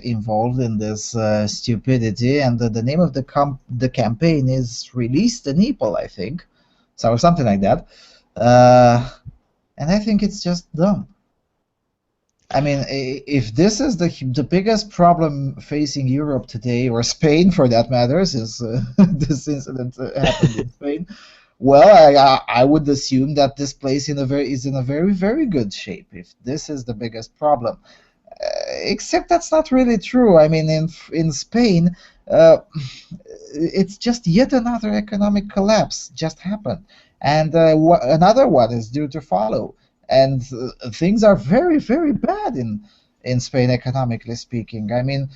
involved in this stupidity, and the name of the campaign is "Release the Nipple," I think, so or something like that. And I think it's just dumb. I mean, if this is the biggest problem facing Europe today, or Spain for that matter, since this incident happened in Spain, well, I would assume that this place is in a very very good shape. If this is the biggest problem, except that's not really true. I mean, in Spain, uh, it's just yet another economic collapse just happened, and another one is due to follow. And things are very, very bad in Spain, economically speaking. I mean,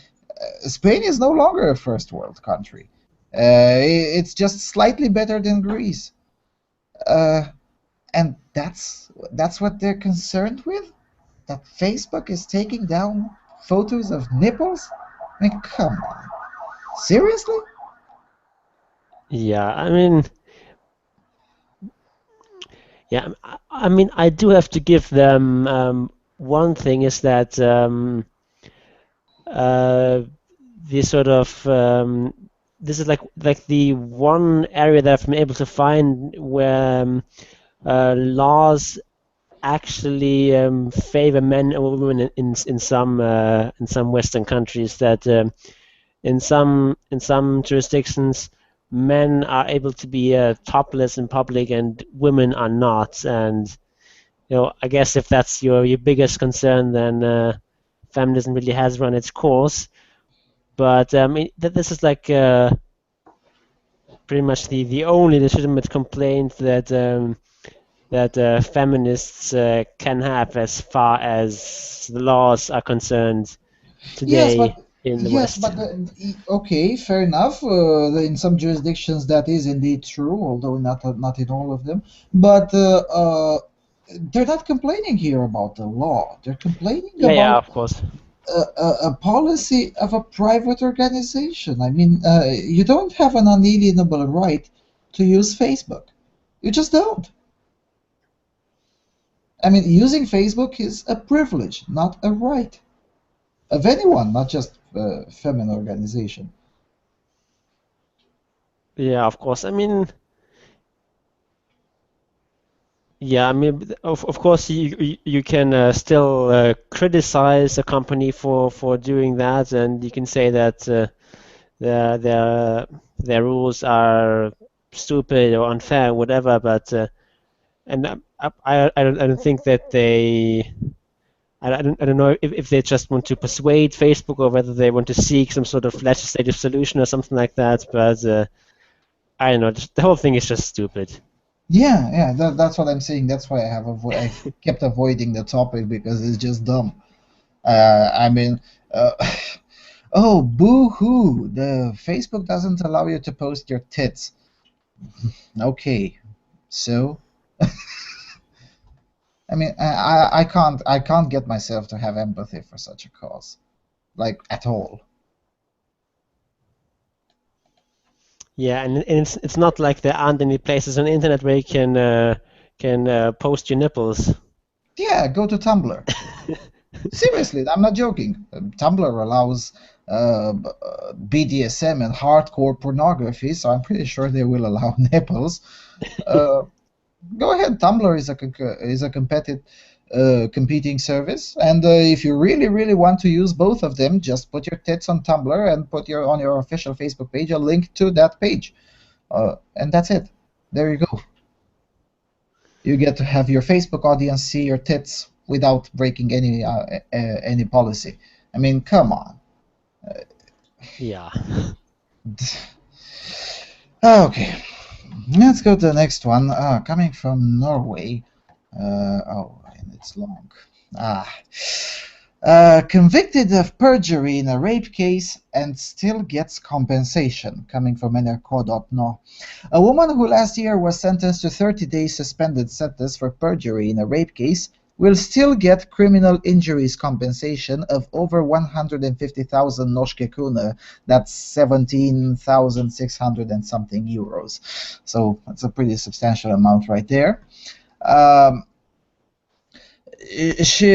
Spain is no longer a first world country. It's just slightly better than Greece, uh, and that's what they're concerned with. That Facebook is taking down photos of nipples. I mean, come on, seriously? Yeah, I mean, yeah, I mean, I do have to give them one thing is that uh, the sort of this is like the one area that I've been able to find where laws actually favor men over women in some Western countries. That in some jurisdictions men are able to be topless in public and women are not. And I guess if that's your biggest concern, then feminism really has run its course. But this is like pretty much the only legitimate complaint that feminists can have as far as the laws are concerned Yes, today in the yes, West. but okay, fair enough. In some jurisdictions, that is indeed true, although not in all of them. But they're not complaining here about the law. They're complaining Yeah, about of course. a policy of a private organization. I mean, you don't have an unalienable right to use Facebook. You just don't. I mean, using Facebook is a privilege, not a right of anyone, not just feminine organization. Yeah, of course. I mean, yeah, I mean, of course, you can still criticize a company for doing that, and you can say that their their their rules are stupid or unfair, whatever. But and I don't think that I don't know if they just want to persuade Facebook or whether they want to seek some sort of legislative solution or something like that. But I don't know. The whole thing is just stupid. Yeah, that's what I'm saying. That's why I kept avoiding the topic because it's just dumb. I mean, uh, oh, boo-hoo! The Facebook doesn't allow you to post your tits. Okay, so I mean, I can't get myself to have empathy for such a cause, like at all. Yeah, and it's not like there aren't any places on the internet where you can post your nipples. Yeah, go to Tumblr. Seriously, I'm not joking. Tumblr allows BDSM and hardcore pornography, so I'm pretty sure they will allow nipples. Uh, Go ahead. Tumblr is a competing service, and if you really really want to use both of them, just put your tits on Tumblr and put on your official Facebook page a link to that page, and that's it. There you go. You get to have your Facebook audience see your tits without breaking any policy. I mean, come on. Yeah. Okay, let's go to the next one. Coming from Norway. And it's long. Ah. Convicted of perjury in a rape case and still gets compensation. Coming from NRK.no. A woman who last year was sentenced to 30 days suspended sentence for perjury in a rape case will still get criminal injuries compensation of over 150,000 norske kroner. That's 17,600 and something euros. So that's a pretty substantial amount right there. She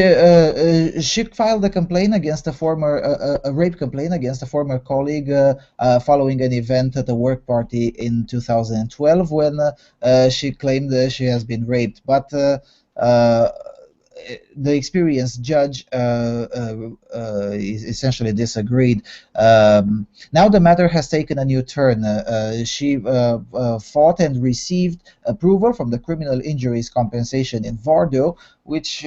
filed a complaint against a rape complaint against a former colleague following an event at a work party in 2012 when she claimed that she has been raped. But the experienced judge essentially disagreed. Now the matter has taken a new turn. She fought and received approval from the Criminal Injuries Compensation in Vardo, which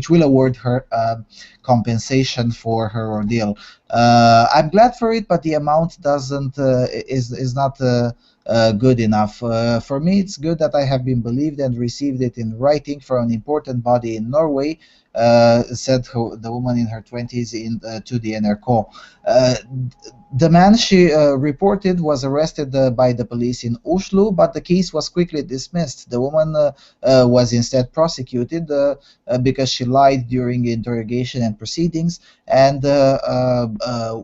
will award her compensation for her ordeal. I'm glad for it, but the amount is not good enough. For me, it's good that I have been believed and received it in writing from an important body in Norway, said the woman in her 20s to the NRK. The man she reported was arrested by the police in Oslo, but the case was quickly dismissed. The woman was instead prosecuted because she lied during interrogation and proceedings and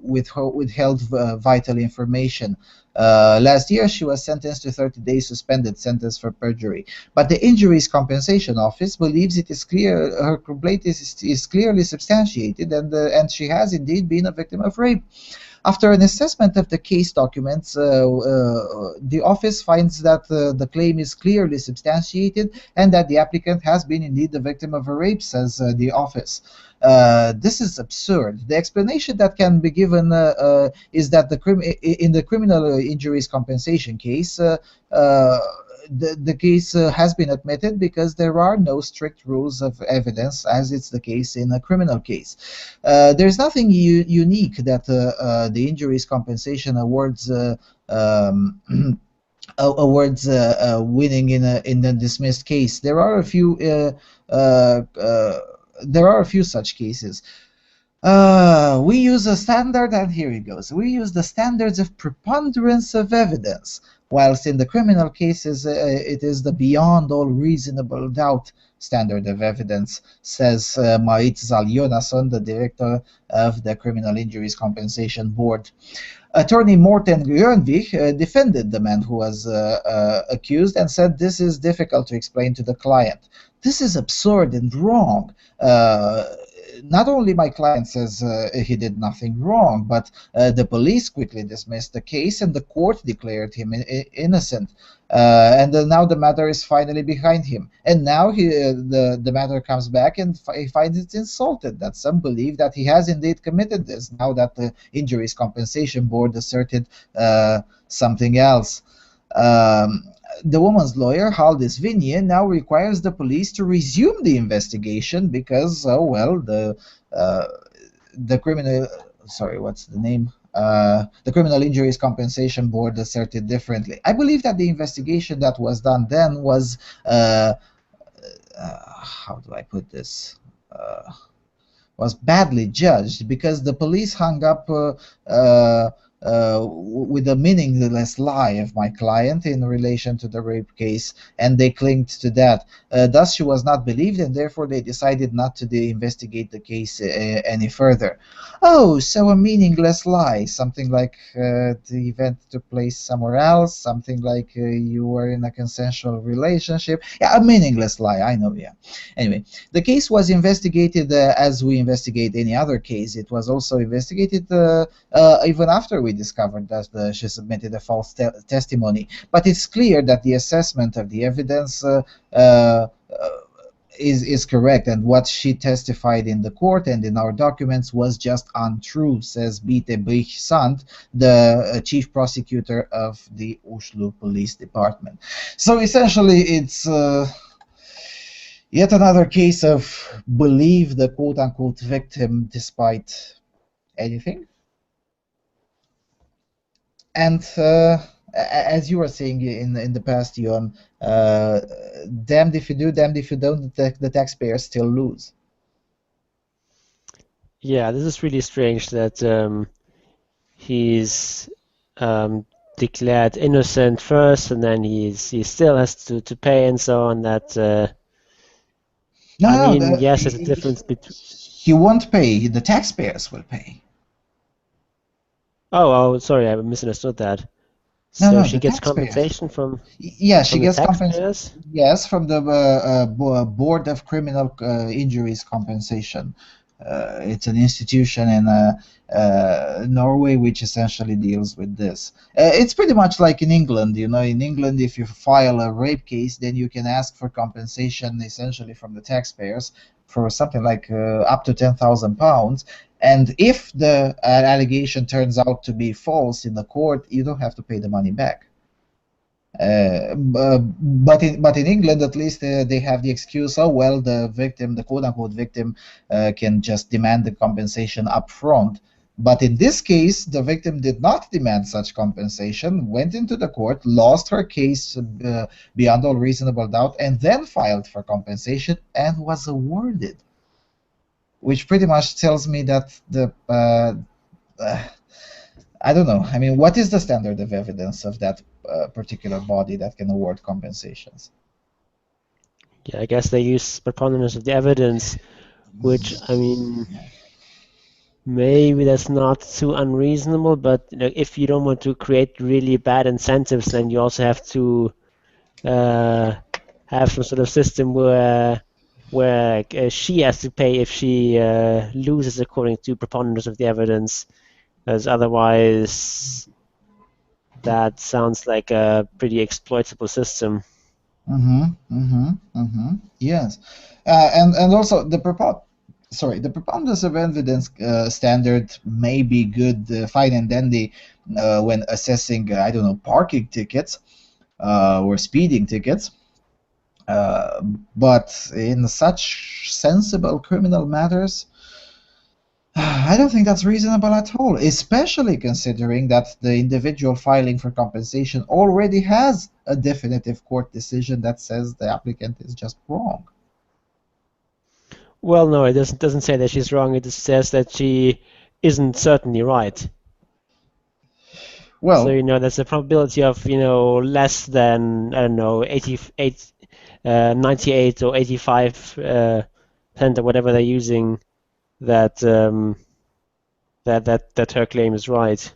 withheld vital information. Last year, she was sentenced to 30 days suspended sentence for perjury. But the Injuries Compensation Office believes it is clear her complaint is clearly substantiated, and she has indeed been a victim of rape. After an assessment of the case documents, the office finds that the claim is clearly substantiated and that the applicant has been indeed the victim of a rape, says the office. This is absurd. The explanation that can be given is that in the criminal injuries compensation case, the case has been admitted because there are no strict rules of evidence, as it's the case in a criminal case. There's nothing unique that the injuries compensation awards winning in a dismissed case. There are a few such cases. We use a standard, and here it goes. We use the standards of preponderance of evidence, whilst in the criminal cases it is the beyond all reasonable doubt standard of evidence, says Marit Jon, the director of the Criminal Injuries Compensation Board. Attorney Morten Grönvik defended the man who was accused and said this is difficult to explain to the client. This is absurd and wrong. Not only my client says he did nothing wrong, but the police quickly dismissed the case and the court declared him innocent. And now the matter is finally behind him. And now the matter comes back and he finds it insulted that some believe that he has indeed committed this, now that the Injuries Compensation Board asserted something else. The woman's lawyer, Haldis Vinje, now requires the police to resume the investigation because, the criminal, the Criminal Injuries Compensation Board asserted differently. I believe that the investigation that was done then was, how do I put this, was badly judged because the police hung up with a meaningless lie of my client in relation to the rape case, and they clinged to that. Thus, she was not believed, and therefore they decided not to investigate the case any further. Oh, so a meaningless lie, something like the event took place somewhere else, something like you were in a consensual relationship. Yeah, a meaningless lie, I know, yeah. Anyway, the case was investigated as we investigate any other case. It was also investigated even after we discovered that she submitted a false testimony. But it's clear that the assessment of the evidence is correct, and what she testified in the court and in our documents was just untrue, says Bite Brich-Sand, the chief prosecutor of the Oslo Police Department. So essentially it's yet another case of believe the quote-unquote victim despite anything. And as you were saying in the past, Jon, damned if you do, damned if you don't, the taxpayers still lose. Yeah, this is really strange that he's declared innocent first, and then he still has to pay and so on. That yes, there's a difference between. He won't pay. The taxpayers will pay. Oh, sorry, I misunderstood that. So she gets compensation from. Yeah, she gets compensation. Yes, from the Board of Criminal Injuries Compensation. it's an institution in Norway which essentially deals with this. It's pretty much like in England. You know, in England, if you file a rape case, then you can ask for compensation essentially from the taxpayers for something like up to £10,000. And if the allegation turns out to be false in the court, you don't have to pay the money back. But in England, at least, they have the excuse, oh well, the victim, the quote-unquote victim, can just demand the compensation up front. But in this case, the victim did not demand such compensation, went into the court, lost her case beyond all reasonable doubt, and then filed for compensation and was awarded. Which pretty much tells me that I don't know. I mean, what is the standard of evidence of that particular body that can award compensations? Yeah, I guess they use preponderance of the evidence, which, I mean, maybe that's not too unreasonable, but you know, if you don't want to create really bad incentives, then you also have to have some sort of system where she has to pay if she loses according to preponderance of the evidence, because otherwise that sounds like a pretty exploitable system. Yes, and also the preponderance of evidence standard may be good, fine and dandy when assessing, I don't know, parking tickets or speeding tickets. But in such sensible criminal matters, I don't think that's reasonable at all, especially considering that the individual filing for compensation already has a definitive court decision that says the applicant is just wrong. Well, no, it doesn't say that she's wrong. It just says that she isn't certainly right. Well, so you know, there's a probability of, you know, less than, I don't know, 98 or 85% or whatever they're using, that that her claim is right.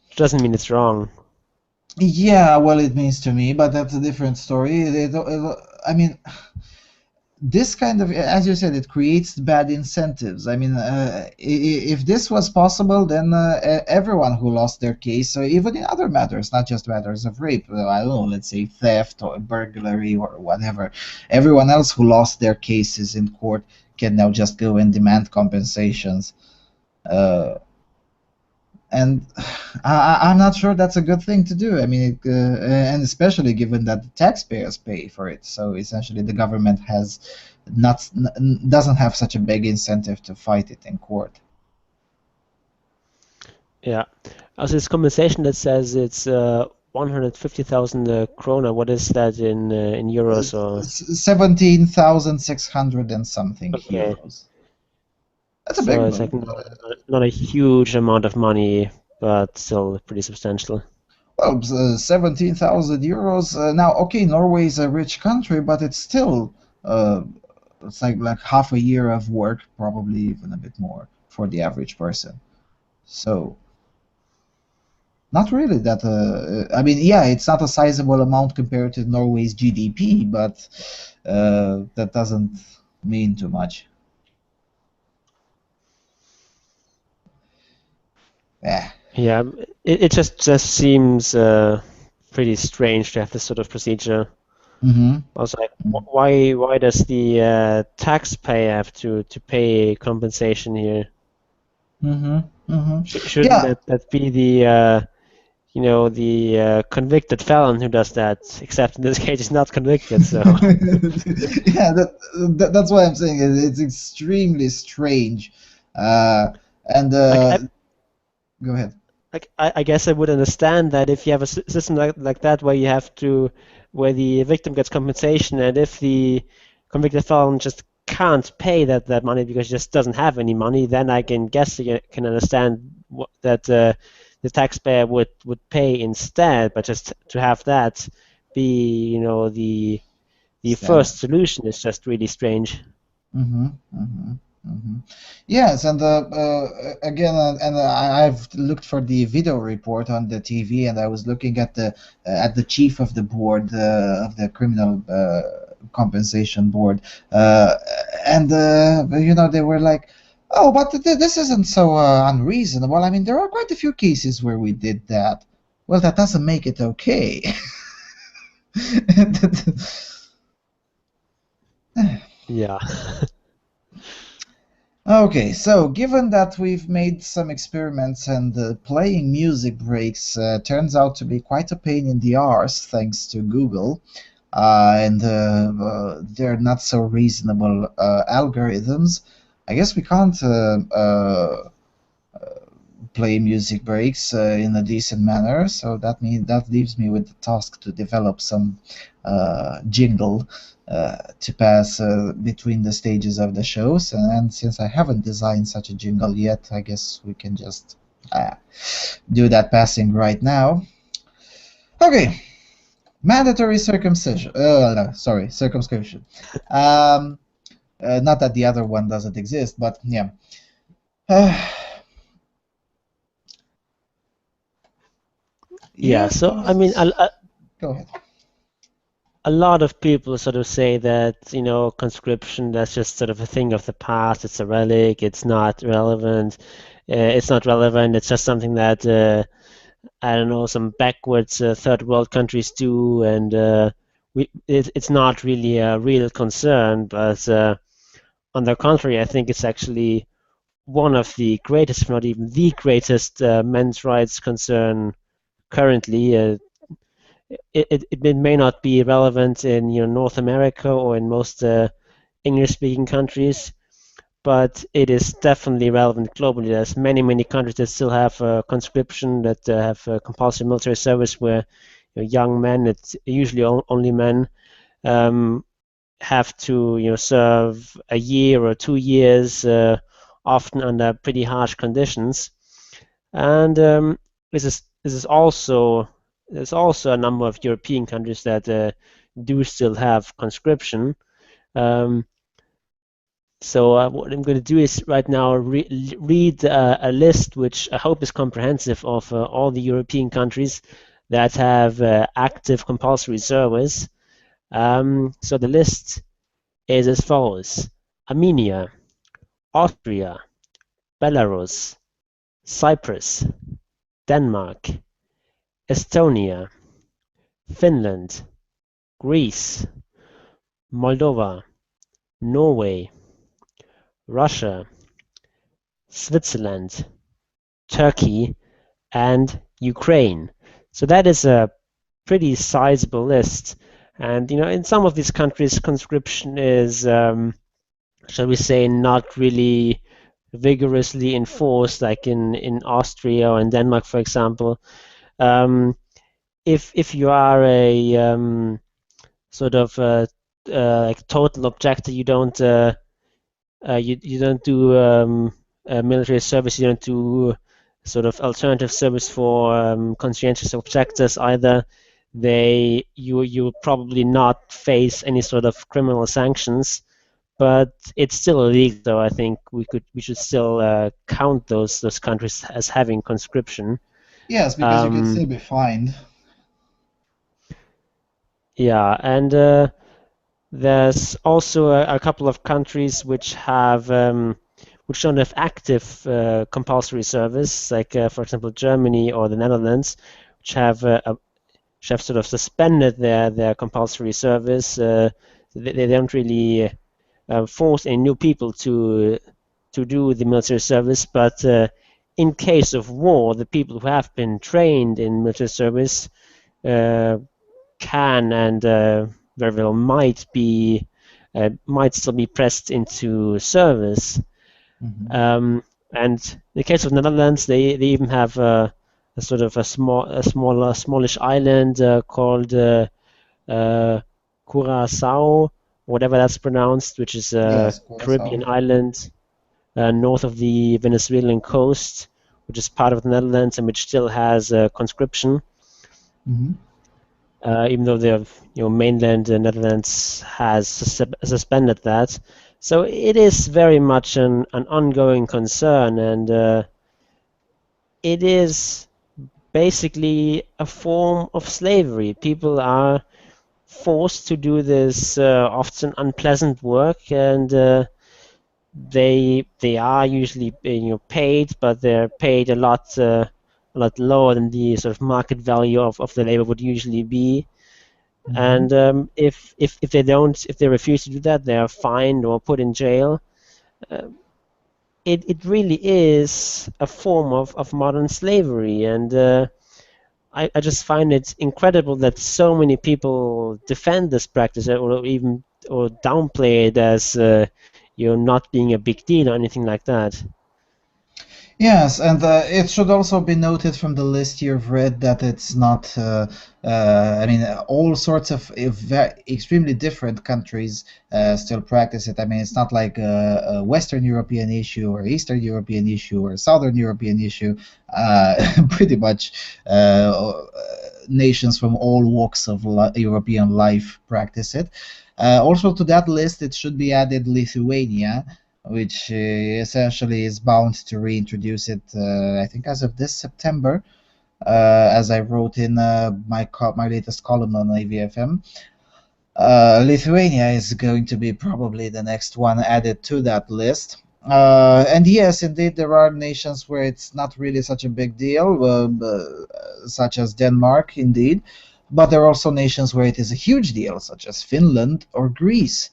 Which doesn't mean it's wrong. Yeah, well, it means to me, but that's a different story. I mean, this kind of, as you said, it creates bad incentives. I mean, if this was possible, then everyone who lost their case, so even in other matters, not just matters of rape, I don't know, let's say theft or burglary or whatever, everyone else who lost their cases in court can now just go and demand compensations. And I'm not sure that's a good thing to do. I mean, and especially given that the taxpayers pay for it, so essentially the government doesn't have such a big incentive to fight it in court. Yeah. Also, this compensation that says it's 150,000 krona. What is that in euros? Or 17,600 and something euros. That's a big it's like not a huge amount of money, but still pretty substantial. Well, 17,000 euros. Now, okay, Norway is a rich country, but it's still it's like half a year of work, probably even a bit more for the average person. So, not really that. I mean, yeah, it's not a sizable amount compared to Norway's GDP, but that doesn't mean too much. Yeah, it just seems pretty strange to have this sort of procedure. Mm-hmm. I was like, why does the taxpayer have to pay compensation here? Mm-hmm. Mm-hmm. Shouldn't that be the you know, the convicted felon who does that? Except in this case, he's not convicted, so. Yeah, that's why I'm saying it's extremely strange, Go ahead. Like, I guess I would understand that if you have a system like that where you have to, where the victim gets compensation, and if the convicted felon just can't pay that money because he just doesn't have any money, then I can guess you can understand that the taxpayer would pay instead. But just to have that be, you know, the first solution is just really strange. Mm-hmm. Mm-hmm. Mm-hmm. Yes, and again, I've looked for the video report on the TV, and I was looking at the chief of the board of the criminal compensation board, and they were like, "Oh, but this isn't so unreasonable. I mean, there are quite a few cases where we did that." Well, that doesn't make it okay. Yeah. Okay, so given that we've made some experiments and playing music breaks turns out to be quite a pain in the arse thanks to Google, and their not so reasonable algorithms, I guess we can't play music breaks in a decent manner. So that leaves me with the task to develop some jingle to pass between the stages of the shows. And since I haven't designed such a jingle yet, I guess we can just do that passing right now. Okay. Mandatory circumcision. No, sorry, circumscription. Not that the other one doesn't exist, but yeah. Yeah, so I mean, go ahead. A lot of people sort of say that, conscription, that's just sort of a thing of the past, it's a relic, it's not relevant, it's just something that, I don't know, some backwards third world countries do, and it's not really a real concern, but on the contrary, I think it's actually one of the greatest, if not even the greatest, men's rights concern currently. It may not be relevant in North America or in most English-speaking countries, but it is definitely relevant globally. There's many countries that still have conscription, that have compulsory military service, where young men, it's usually only men, have to serve a year or 2 years, often under pretty harsh conditions, and this is also. There's also a number of European countries that do still have conscription. So what I'm going to do is right now read a list which I hope is comprehensive of all the European countries that have active compulsory service. So the list is as follows: Armenia, Austria, Belarus, Cyprus, Denmark, Estonia, Finland, Greece, Moldova, Norway, Russia, Switzerland, Turkey, and Ukraine. So that is a pretty sizable list. And in some of these countries, conscription is, shall we say, not really vigorously enforced, like in Austria or in Denmark, for example. If you are a sort of like total objector, you don't you don't do military service, you don't do sort of alternative service for conscientious objectors either. You will probably not face any sort of criminal sanctions, but it's still illegal. So I think we should still count those countries as having conscription. Yes, because you can still be fined. Yeah, and there's also a couple of countries which have which don't have active compulsory service, like for example Germany or the Netherlands, which have sort of suspended their compulsory service. They don't really force any new people to do the military service, but in case of war, the people who have been trained in military service can and very well might still be pressed into service. Mm-hmm. And in the case of the Netherlands, they even have a sort of a smallish island called Curaçao, whatever that's pronounced, which is a Caribbean island north of the Venezuelan coast, which is part of the Netherlands and which still has conscription. Mm-hmm. Even though the mainland Netherlands has suspended that. So it is very much an ongoing concern, and it is basically a form of slavery. People are forced to do this often unpleasant work, and they are usually paid, but they're paid a lot lower than the sort of market value of the labor would usually be. And if they refuse to do that, they are fined or put in jail. It really is a form of modern slavery, and I just find it incredible that so many people defend this practice or downplay it as not being a big deal or anything like that. Yes, and it should also be noted from the list you've read that it's not, I mean, all sorts of extremely different countries still practice it. I mean, it's not like a Western European issue or Eastern European issue or Southern European issue. Pretty much nations from all walks of European life practice it. Also to that list, it should be added Lithuania, which essentially is bound to reintroduce it, I think, as of this September, as I wrote in my latest column on AVFM. Lithuania is going to be probably the next one added to that list. And yes, indeed, there are nations where it's not really such a big deal, such as Denmark, indeed. But there are also nations where it is a huge deal, such as Finland or Greece.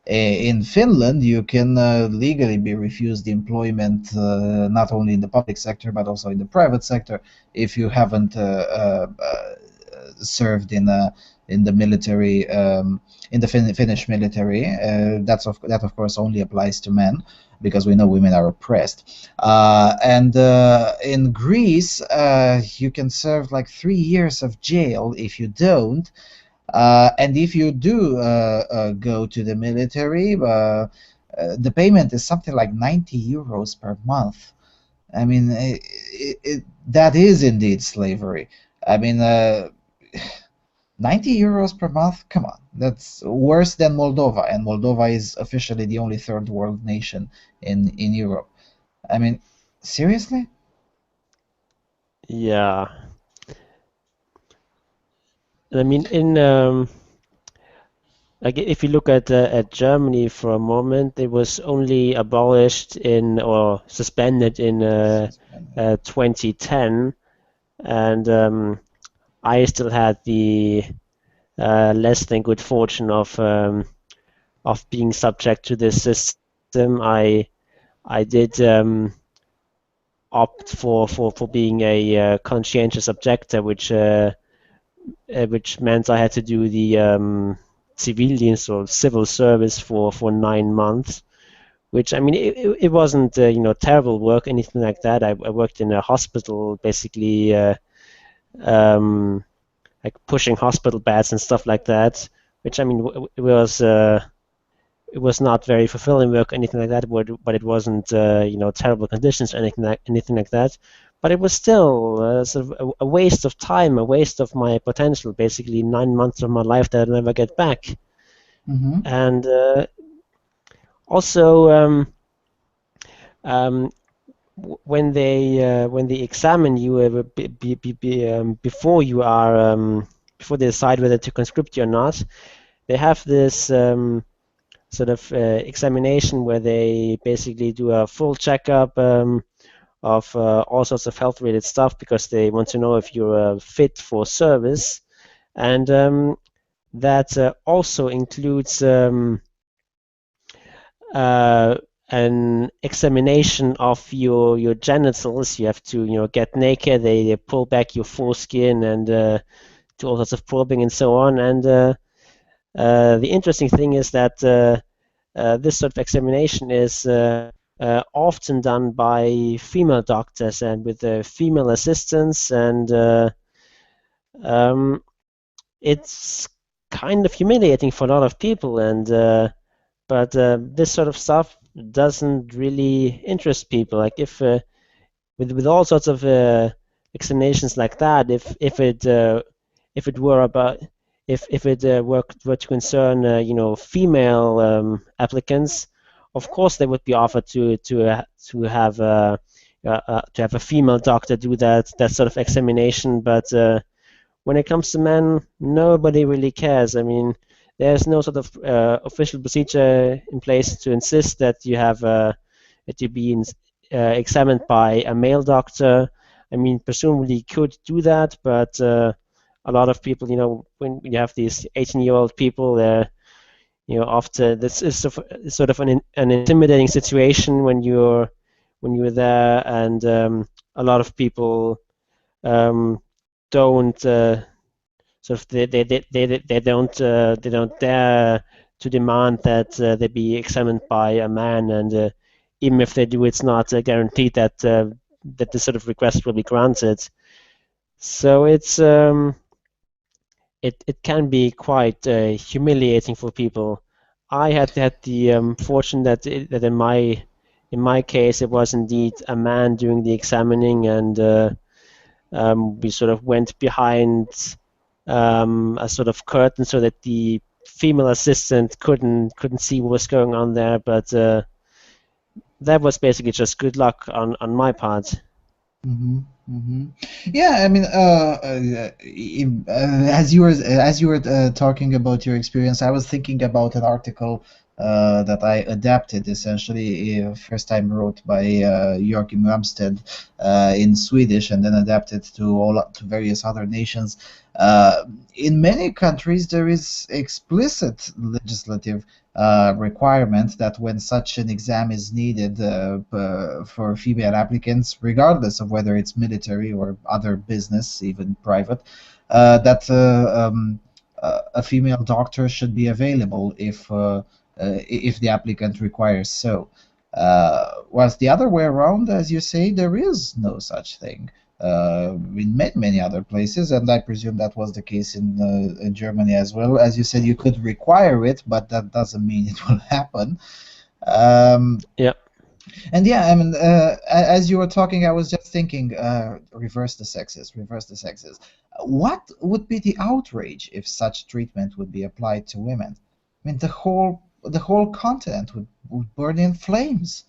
In Finland, you can legally be refused employment not only in the public sector but also in the private sector if you haven't served in the military, in the Finnish military. That of course only applies to men, because we know women are oppressed. And in Greece, you can serve like 3 years of jail if you don't. And if you do go to the military, the payment is something like 90 euros per month. I mean, that is indeed slavery. I mean, 90 euros per month? Come on, that's worse than Moldova, and Moldova is officially the only third world nation in Europe. I mean, seriously? Yeah. I mean, like if you look at Germany for a moment, it was only abolished or suspended in 2010, and I still had the less than good fortune of being subject to this system. I did opt for being a conscientious objector, which meant I had to do the civilians or civil service for 9 months, which, I mean, it wasn't terrible work, anything like that. I worked in a hospital, basically like pushing hospital beds and stuff like that, which, I mean, it was not very fulfilling work, anything like that, but it wasn't terrible conditions or anything like that. But it was still sort of a waste of time, a waste of my potential, basically 9 months of my life that I'll never get back. Mm-hmm. And also, when they examine you before you are before they decide whether to conscript you or not, they have this sort of examination where they basically do a full checkup of all sorts of health-related stuff, because they want to know if you're fit for service, and that also includes an examination of your genitals. You have to get naked. They pull back your foreskin and do all sorts of probing and so on. And the interesting thing is that this sort of examination is often done by female doctors and with female assistants, and it's kind of humiliating for a lot of people. And but this sort of stuff doesn't really interest people. Like if with all sorts of examinations like that, if it were to concern female applicants, of course they would be offered to have a female doctor do that sort of examination. But when it comes to men, nobody really cares. I mean, there's no sort of official procedure in place to insist that you have that you be examined by a male doctor. I mean, presumably you could do that, but a lot of people, when you have these 18-year-old people, they're often this is sort of an intimidating situation when you're there, and a lot of people don't sort of they don't dare to demand that they be examined by a man, and even if they do, it's not guaranteed that that this sort of request will be granted. So it's it can be quite humiliating for people. I had the fortune that that in my case it was indeed a man doing the examining, and we sort of went behind a sort of curtain so that the female assistant couldn't see what was going on there. But that was basically just good luck on my part. Mm-hmm. Mm-hmm. Yeah, I mean, as you were talking about your experience, I was thinking about an article that I adapted, essentially, first time wrote by Joachim Ramsted in Swedish, and then adapted to various other nations. In many countries, there is explicit legislative requirement that when such an exam is needed for female applicants, regardless of whether it's military or other business, even private, that a female doctor should be available if the applicant requires so. Whilst the other way around, as you say, there is no such thing. In many other places, and I presume that was the case in Germany as well. As you said, you could require it, but that doesn't mean it will happen. Yeah. And yeah, I mean, as you were talking, I was just thinking, reverse the sexes, reverse the sexes. What would be the outrage if such treatment would be applied to women? I mean, the whole continent would burn in flames.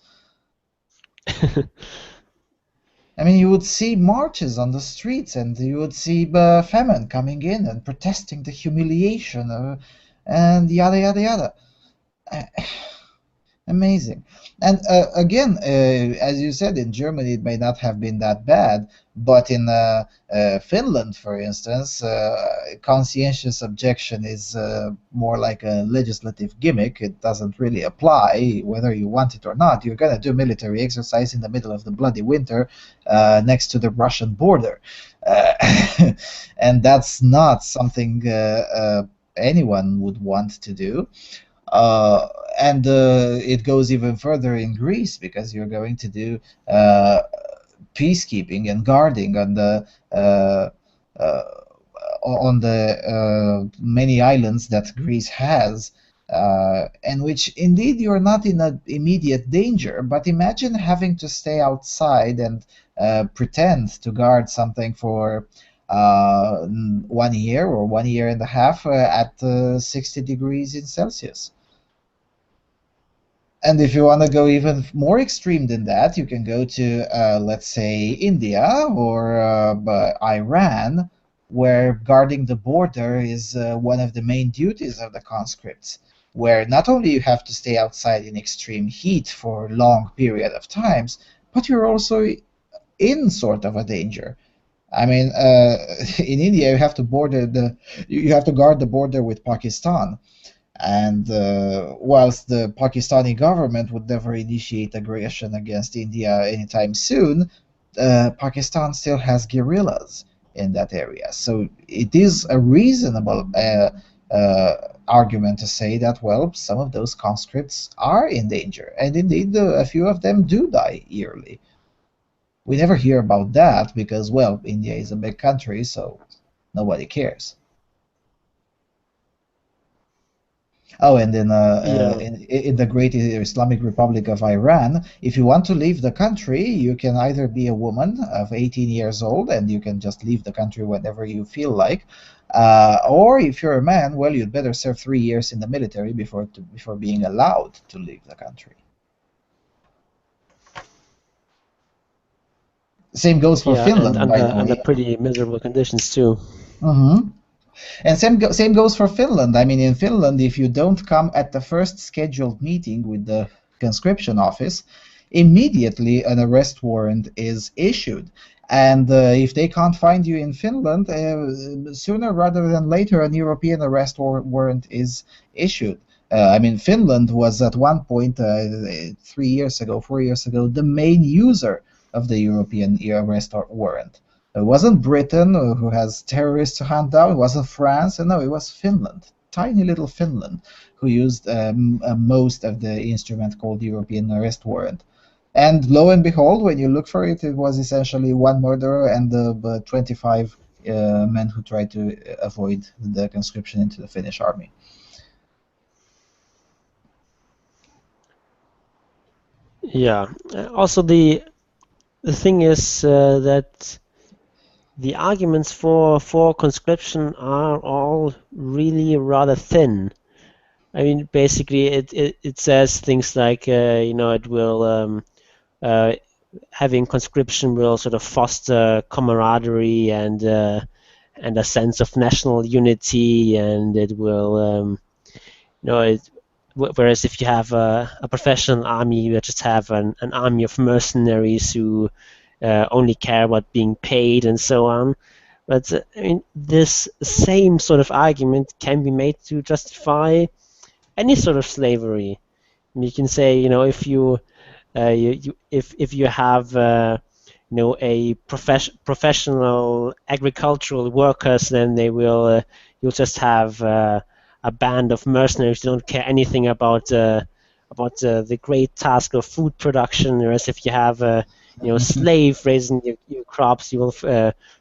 I mean, you would see marches on the streets, and you would see famine coming in and protesting the humiliation, and yada yada yada. Amazing. And again, as you said, in Germany it may not have been that bad, but in Finland, for instance, conscientious objection is more like a legislative gimmick. It doesn't really apply whether you want it or not. You're going to do military exercise in the middle of the bloody winter next to the Russian border. And that's not something anyone would want to do. And it goes even further in Greece, because you're going to do peacekeeping and guarding on the many islands that Greece has, and which indeed you're not in an immediate danger. But imagine having to stay outside and pretend to guard something for 1 year or 1 year and a half at 60 degrees in Celsius. And if you want to go even more extreme than that, you can go to, let's say, India or Iran, where guarding the border is one of the main duties of the conscripts, where not only you have to stay outside in extreme heat for a long period of times, but you're also in sort of a danger. I mean, in India, you have to guard the border with Pakistan. And whilst the Pakistani government would never initiate aggression against India anytime soon, Pakistan still has guerrillas in that area. So it is a reasonable argument to say that, well, some of those conscripts are in danger. And indeed, a few of them do die yearly. We never hear about that because, well, India is a big country, so nobody cares. Oh, and then in the great Islamic Republic of Iran, if you want to leave the country, you can either be a woman of 18 years old and you can just leave the country whenever you feel like, or if you're a man, well, you'd better serve 3 years in the military before being allowed to leave the country. Same goes for Finland, by the way. Under pretty miserable conditions too. Mm-hmm. And same goes for Finland. I mean, in Finland, if you don't come at the first scheduled meeting with the conscription office, immediately an arrest warrant is issued. And if they can't find you in Finland, sooner rather than later, an European arrest warrant is issued. I mean, Finland was at one point, 4 years ago, the main user of the European arrest warrant. It wasn't Britain, who has terrorists to hunt down. It wasn't France. No, it was Finland, tiny little Finland, who used most of the instrument called European arrest warrant. And lo and behold, when you look for it, it was essentially one murderer and 25 men who tried to avoid the conscription into the Finnish army. Yeah. Also, the thing is that the arguments for conscription are all really rather thin. I mean, basically, it says things like it will having conscription will sort of foster camaraderie and a sense of national unity, and it will whereas if you have a professional army, you just have an army of mercenaries who only care about being paid and so on. But I mean, this same sort of argument can be made to justify any sort of slavery. You can say, if you have a professional agricultural workers, then you'll just have a band of mercenaries who don't care anything about the great task of food production. Whereas if you have slave raising your crops, you will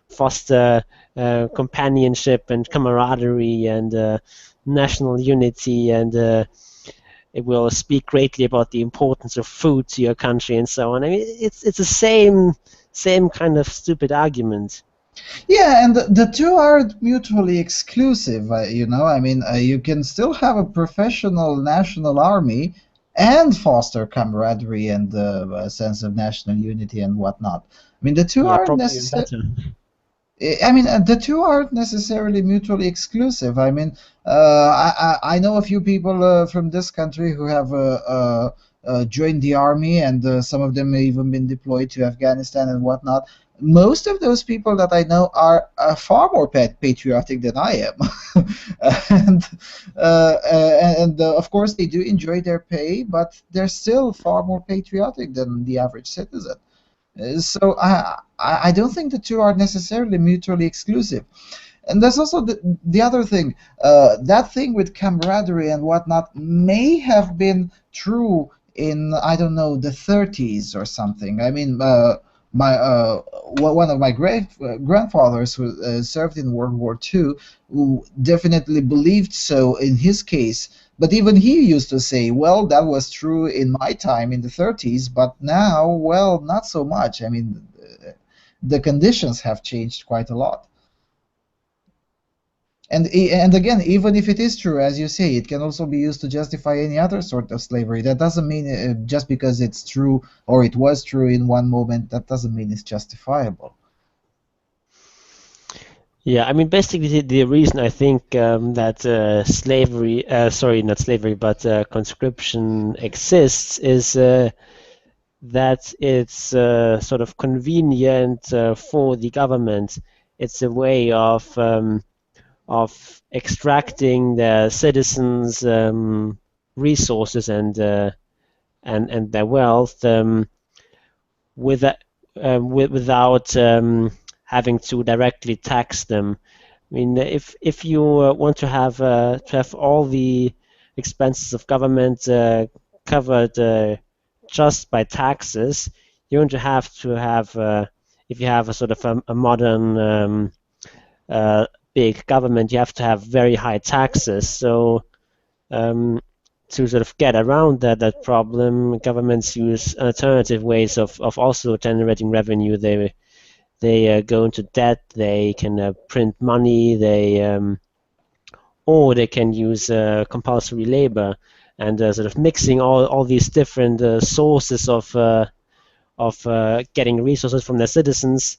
foster companionship and camaraderie and national unity, and it will speak greatly about the importance of food to your country and so on. I mean, it's the same kind of stupid argument. Yeah, and the two aren't mutually exclusive. I mean, you can still have a professional national army and foster camaraderie and a sense of national unity and whatnot. I mean, the two aren't necessarily. I mean, the two aren't necessarily mutually exclusive. I mean, I know a few people from this country who have joined the army, and some of them have even been deployed to Afghanistan and whatnot. Most of those people that I know are far more patriotic than I am, and of course they do enjoy their pay, but they're still far more patriotic than the average citizen. So I don't think the two are necessarily mutually exclusive. And there's also the other thing. That thing with camaraderie and whatnot may have been true in, I don't know, the 30s or something. I mean, one of my grandfathers who served in World War II, who definitely believed so in his case. But even he used to say, well, that was true in my time in the 30s, but now, well, not so much. I mean, the conditions have changed quite a lot. And again, even if it is true, as you say, it can also be used to justify any other sort of slavery. That doesn't mean just because it's true or it was true in one moment, that doesn't mean it's justifiable. Yeah, I mean, basically the reason I think that slavery, sorry, not slavery, but conscription exists is that it's sort of convenient for the government. It's a way of extracting the citizens' resources and their wealth without having to directly tax them. I mean, if you want to have all the expenses of government covered just by taxes, you're going to have if you have a sort of a modern big government, you have to have very high taxes. So to sort of get around that problem, governments use alternative ways of also generating revenue. They go into debt. They can print money. Or they can use compulsory labor, and sort of mixing all these different sources of getting resources from their citizens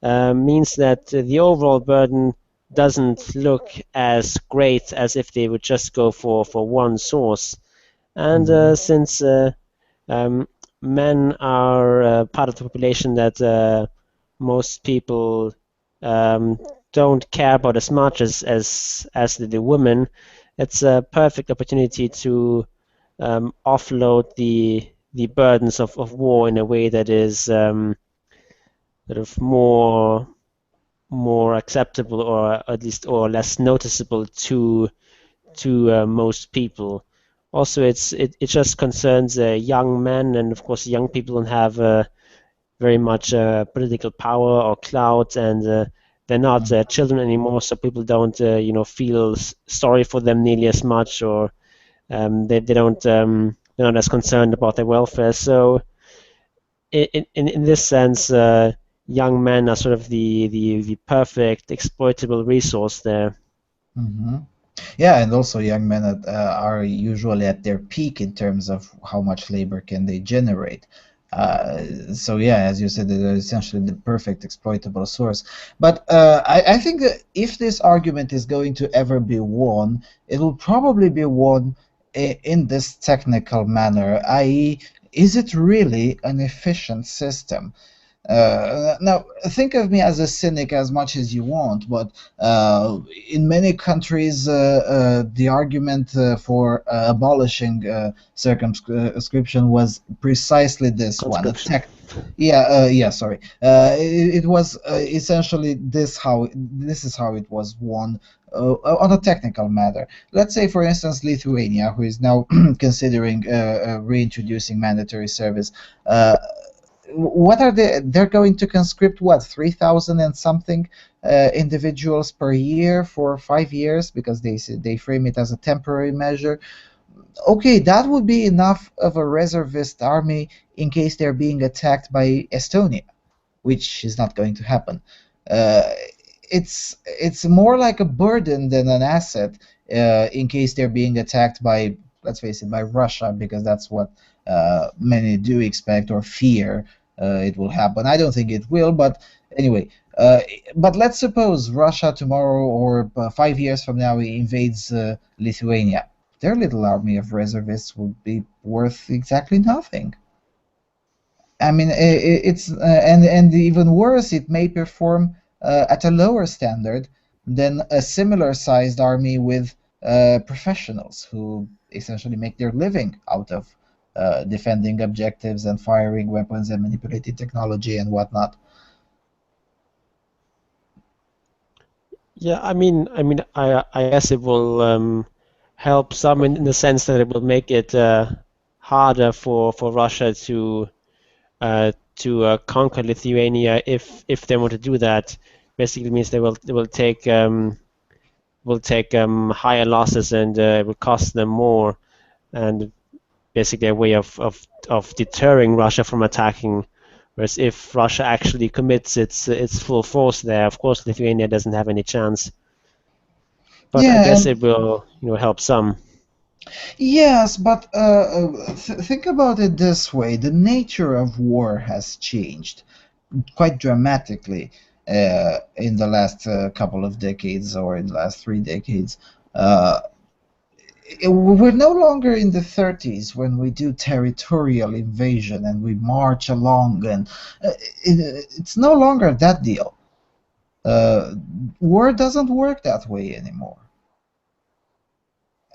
means that the overall burden doesn't look as great as if they would just go for one source. And since men are part of the population that most people don't care about as much as the women, it's a perfect opportunity to offload the burdens of war in a way that is sort of more acceptable, or at least or less noticeable to most people. Also, it just concerns young men, and of course, young people don't have very much political power or clout, and they're not children anymore, so people don't feel sorry for them nearly as much, or they don't they're not as concerned about their welfare. So in this sense, young men are sort of the perfect exploitable resource there. Mm-hmm. Yeah, and also young men are usually at their peak in terms of how much labor can they generate. So yeah, as you said, they're essentially the perfect exploitable source. But I think that if this argument is going to ever be won, it will probably be won in this technical manner, i.e., is it really an efficient system? Now, think of me as a cynic as much as you want, but in many countries, the argument for abolishing circumscription was precisely this one. Sorry. It was essentially this is how it was won on a technical matter. Let's say, for instance, Lithuania, who is now considering reintroducing mandatory service. What are they're going to conscript, what, 3,000 and something individuals per year for 5 years, because they frame it as a temporary measure. Okay, that would be enough of a reservist army in case they're being attacked by Estonia, which is not going to happen. It's more like a burden than an asset in case they're being attacked by, let's face it, by Russia, because that's what many do expect or fear it will happen. I don't think it will, but anyway. But let's suppose Russia tomorrow or 5 years from now invades Lithuania. Their little army of reservists would be worth exactly nothing. I mean, it's and even worse, it may perform at a lower standard than a similar-sized army with professionals who essentially make their living out of defending objectives and firing weapons and manipulating technology and whatnot. Yeah, I guess it will help some in the sense that it will make it harder for Russia to conquer Lithuania if they want to do that. Basically means they will take higher losses, and it will cost them more, and basically a way of deterring Russia from attacking. Whereas if Russia actually commits its full force there, of course Lithuania doesn't have any chance. But yeah, I guess it will help some. Yes, but think about it this way: the nature of war has changed quite dramatically in the last couple of decades, or in the last 3 decades. We're no longer in the 30s when we do territorial invasion and we march along, and it's no longer that deal. War doesn't work that way anymore.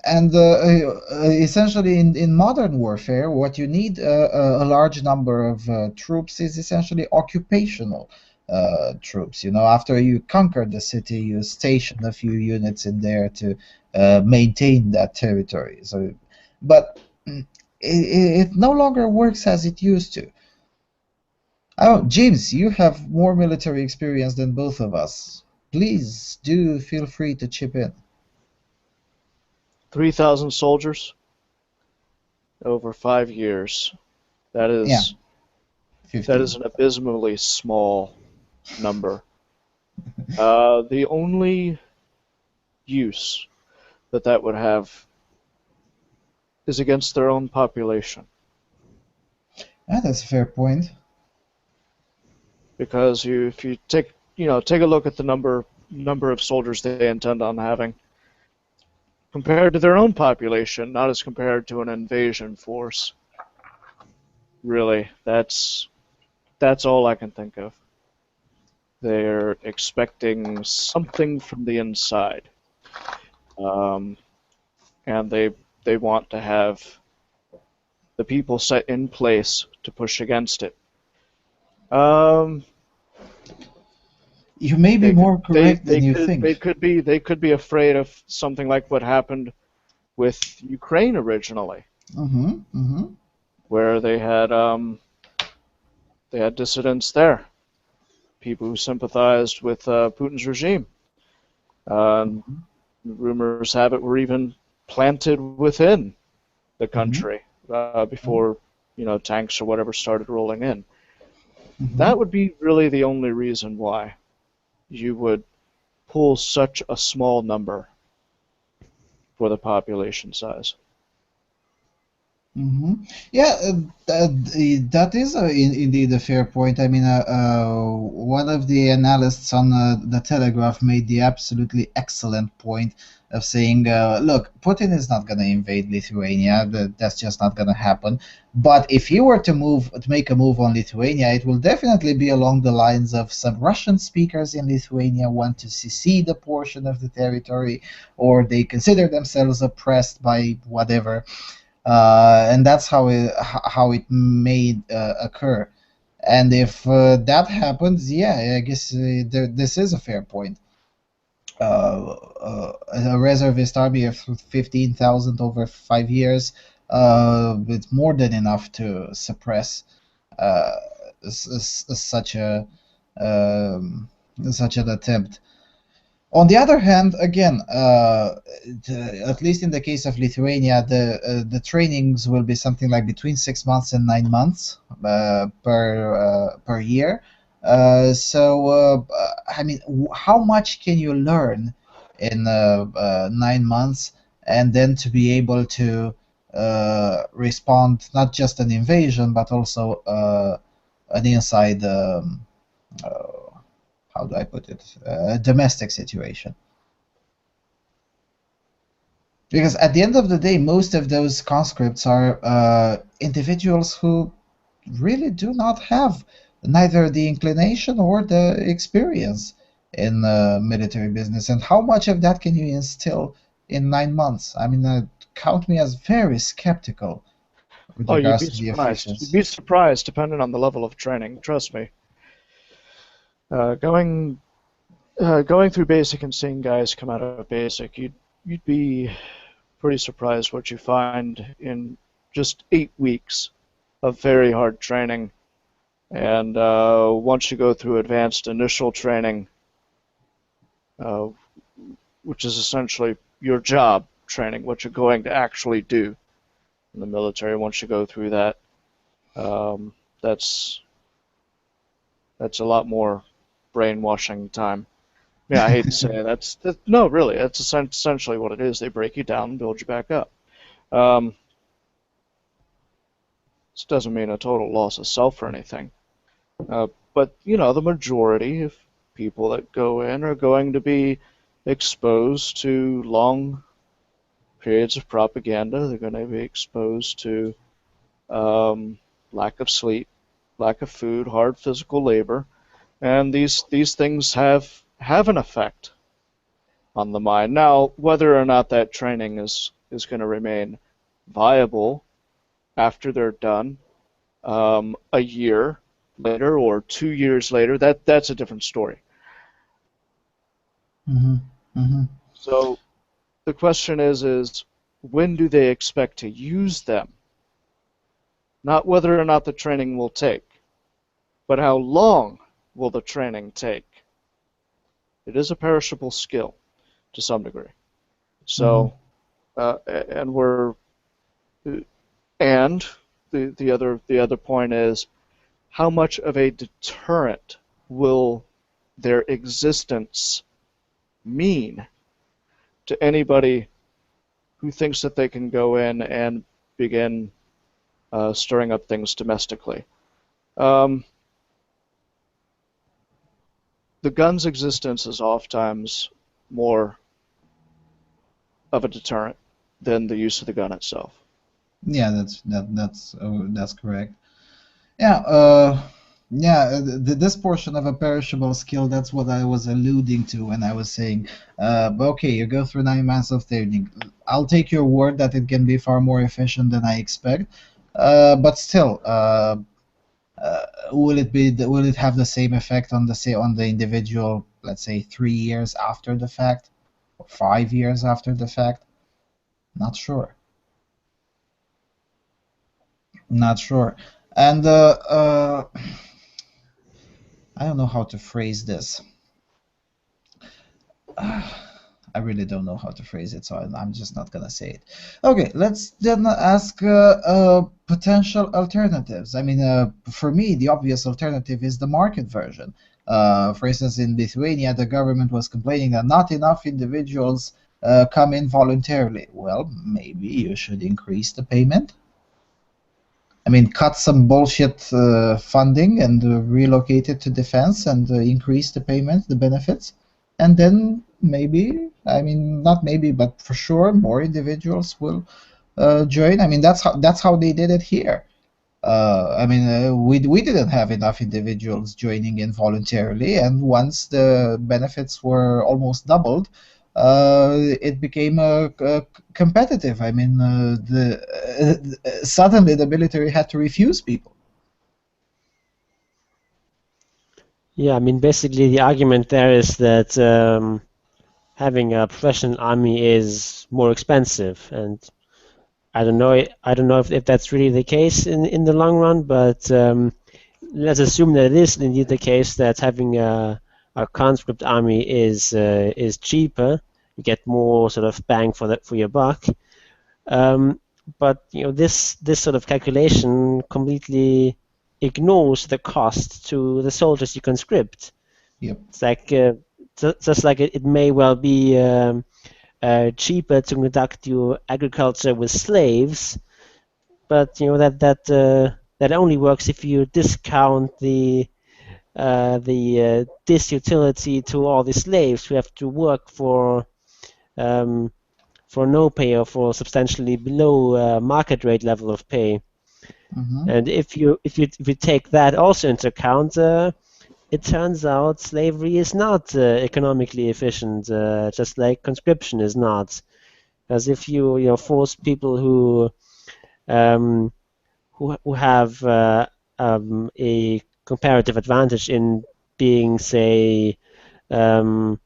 And essentially, in modern warfare, what you need a large number of troops is essentially occupational troops. After you conquer the city, you station a few units in there to maintain that territory. But it no longer works as it used to. Oh, James, you have more military experience than both of us. Please do feel free to chip in. 3,000 soldiers over 5 years. That is an abysmally small number. The only use that would have is against their own population. That's a fair point. Because if you take a look at the number number of soldiers they intend on having compared to their own population, not as compared to an invasion force. Really, that's all I can think of. They're expecting something from the inside, and they want to have the people set in place to push against it. You may be more correct than you think. They could be afraid of something like what happened with Ukraine originally, where they had dissidents there, people who sympathized with Putin's regime. Rumors have it were even planted within the country before tanks or whatever started rolling in. That would be really the only reason why you would pull such a small number for the population size. Yeah, that is indeed a fair point. I mean, one of the analysts on the Telegraph made the absolutely excellent point of saying, look, Putin is not going to invade Lithuania. That's just not going to happen. But if he were to make a move on Lithuania, it will definitely be along the lines of some Russian speakers in Lithuania want to secede a portion of the territory, or they consider themselves oppressed by whatever. And that's how it may occur. And if that happens, yeah, I guess this is a fair point. A reservist army of 15,000 over 5 years, it's more than enough to suppress such an attempt. On the other hand, again, at least in the case of Lithuania, the trainings will be something like between 6 months and 9 months per year. I mean, how much can you learn in 9 months, and then to be able to respond not just an invasion but also an inside. How do I put it? A domestic situation. Because at the end of the day, most of those conscripts are individuals who really do not have neither the inclination or the experience in military business. And how much of that can you instill in 9 months? I mean, count me as very skeptical with regards to the efficiency. You'd be surprised, depending on the level of training. Trust me. Going through basic and seeing guys come out of basic, you'd be pretty surprised what you find in just 8 weeks of very hard training. And once you go through advanced initial training, which is essentially your job training, what you're going to actually do in the military, once you go through that, that's a lot more brainwashing time. Yeah, I hate to say it. No, really, that's essentially what it is. They break you down and build you back up. This doesn't mean a total loss of self or anything. But, the majority of people that go in are going to be exposed to long periods of propaganda. They're going to be exposed to lack of sleep, lack of food, hard physical labor. And these things have an effect on the mind. Now, whether or not that training is going to remain viable after they're done, a year later or 2 years later, that's a different story. So the question is when do they expect to use them? Not whether or not the training will take, but how long will the training take? It is a perishable skill to some degree. So, the other point is, how much of a deterrent will their existence mean to anybody who thinks that they can go in and begin stirring up things domestically? the gun's existence is oftentimes more of a deterrent than the use of the gun itself. Yeah, that's correct. Yeah, this portion of a perishable skill, that's what I was alluding to when I was saying, but okay, you go through 9 months of training. I'll take your word that it can be far more efficient than I expect, but still, will it have the same effect on the individual, let's say 3 years after the fact, or 5 years after the fact? Not sure. Not sure. And I don't know how to phrase this. I really don't know how to phrase it, so I'm just not gonna say it. Okay, let's then ask potential alternatives. I mean, for me, the obvious alternative is the market version. For instance, in Lithuania, the government was complaining that not enough individuals come in voluntarily. Well, maybe you should increase the payment. I mean, cut some bullshit funding and relocate it to defense and increase the payment, the benefits, and then maybe, I mean, not maybe, but for sure, more individuals will join. I mean, that's how they did it here. I mean, we didn't have enough individuals joining in voluntarily, and once the benefits were almost doubled, it became competitive. I mean, suddenly the military had to refuse people. Yeah, I mean, basically the argument there is that having a professional army is more expensive, and I don't know if that's really the case in the long run, but let's assume that it is indeed the case that having a conscript army is cheaper. You get more sort of bang for your buck. But you know, this sort of calculation completely ignores the cost to the soldiers you conscript. Yep. It's like just like it may well be cheaper to conduct your agriculture with slaves, but you know that only works if you discount the disutility to all the slaves who have to work for no pay or for substantially below market rate level of pay. Mm-hmm. And if you take that also into account, it turns out slavery is not economically efficient, just like conscription is not. Because if you force people who have a comparative advantage in being, say, a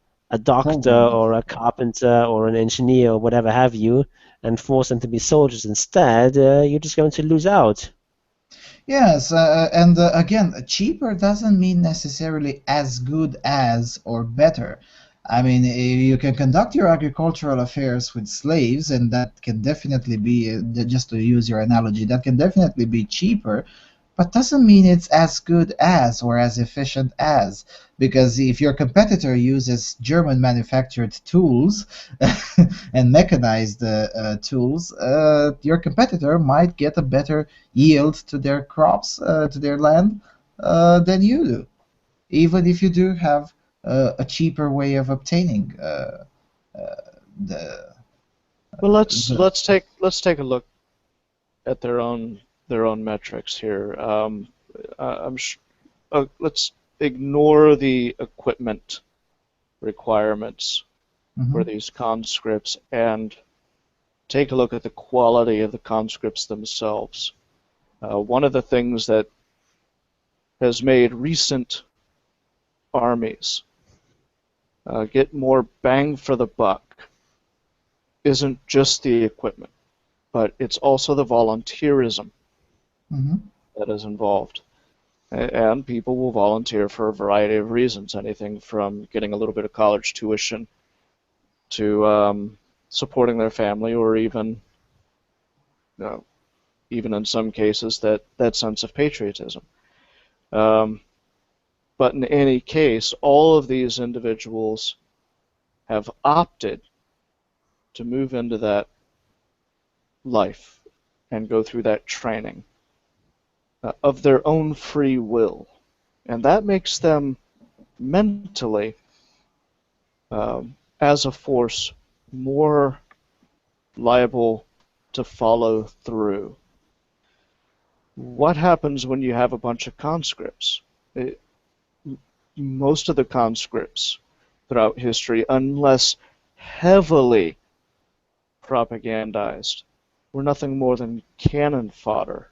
doctor or a carpenter or an engineer or whatever have you, and force them to be soldiers instead, you're just going to lose out. Yes, and again, cheaper doesn't mean necessarily as good as or better. I mean, you can conduct your agricultural affairs with slaves, and that can definitely be, just to use your analogy, that can definitely be cheaper, but doesn't mean it's as good as or as efficient as. Because if your competitor uses German manufactured tools and mechanized tools, your competitor might get a better yield to their crops, to their land, than you do, even if you do have a cheaper way of obtaining the. Well, let's take a look at their own metrics here. Let's ignore the equipment requirements for these conscripts and take a look at the quality of the conscripts themselves. One of the things that has made recent armies get more bang for the buck isn't just the equipment, but it's also the volunteerism that is involved. And people will volunteer for a variety of reasons, anything from getting a little bit of college tuition to supporting their family, or even in some cases that sense of patriotism. But in any case, all of these individuals have opted to move into that life and go through that training of their own free will. And that makes them mentally, as a force, more liable to follow through. What happens when you have a bunch of conscripts? Most of the conscripts throughout history, unless heavily propagandized, were nothing more than cannon fodder.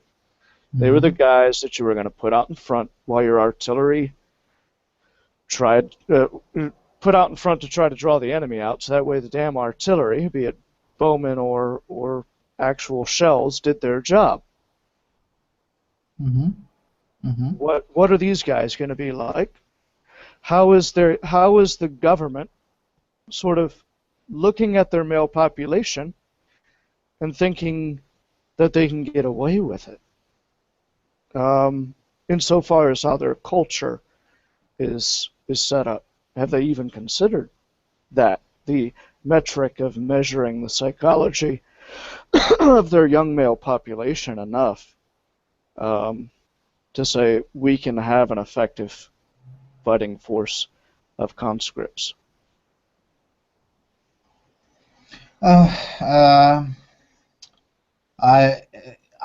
They were the guys that you were going to put out in front while your artillery tried put out in front to try to draw the enemy out, so that way the damn artillery, be it bowmen or actual shells, did their job. What are these guys going to be like? How is the government sort of looking at their male population and thinking that they can get away with it? Insofar as how their culture is set up, have they even considered that, the metric of measuring the psychology of their young male population enough to say we can have an effective fighting force of conscripts?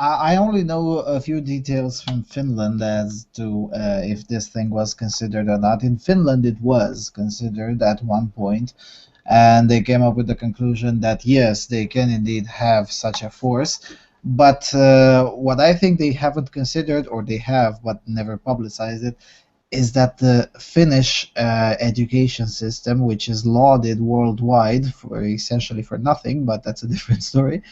I only know a few details from Finland as to if this thing was considered or not. In Finland, it was considered at one point, and they came up with the conclusion that yes, they can indeed have such a force. But what I think they haven't considered, or they have but never publicized it, is that the Finnish education system, which is lauded worldwide for essentially for nothing, but that's a different story.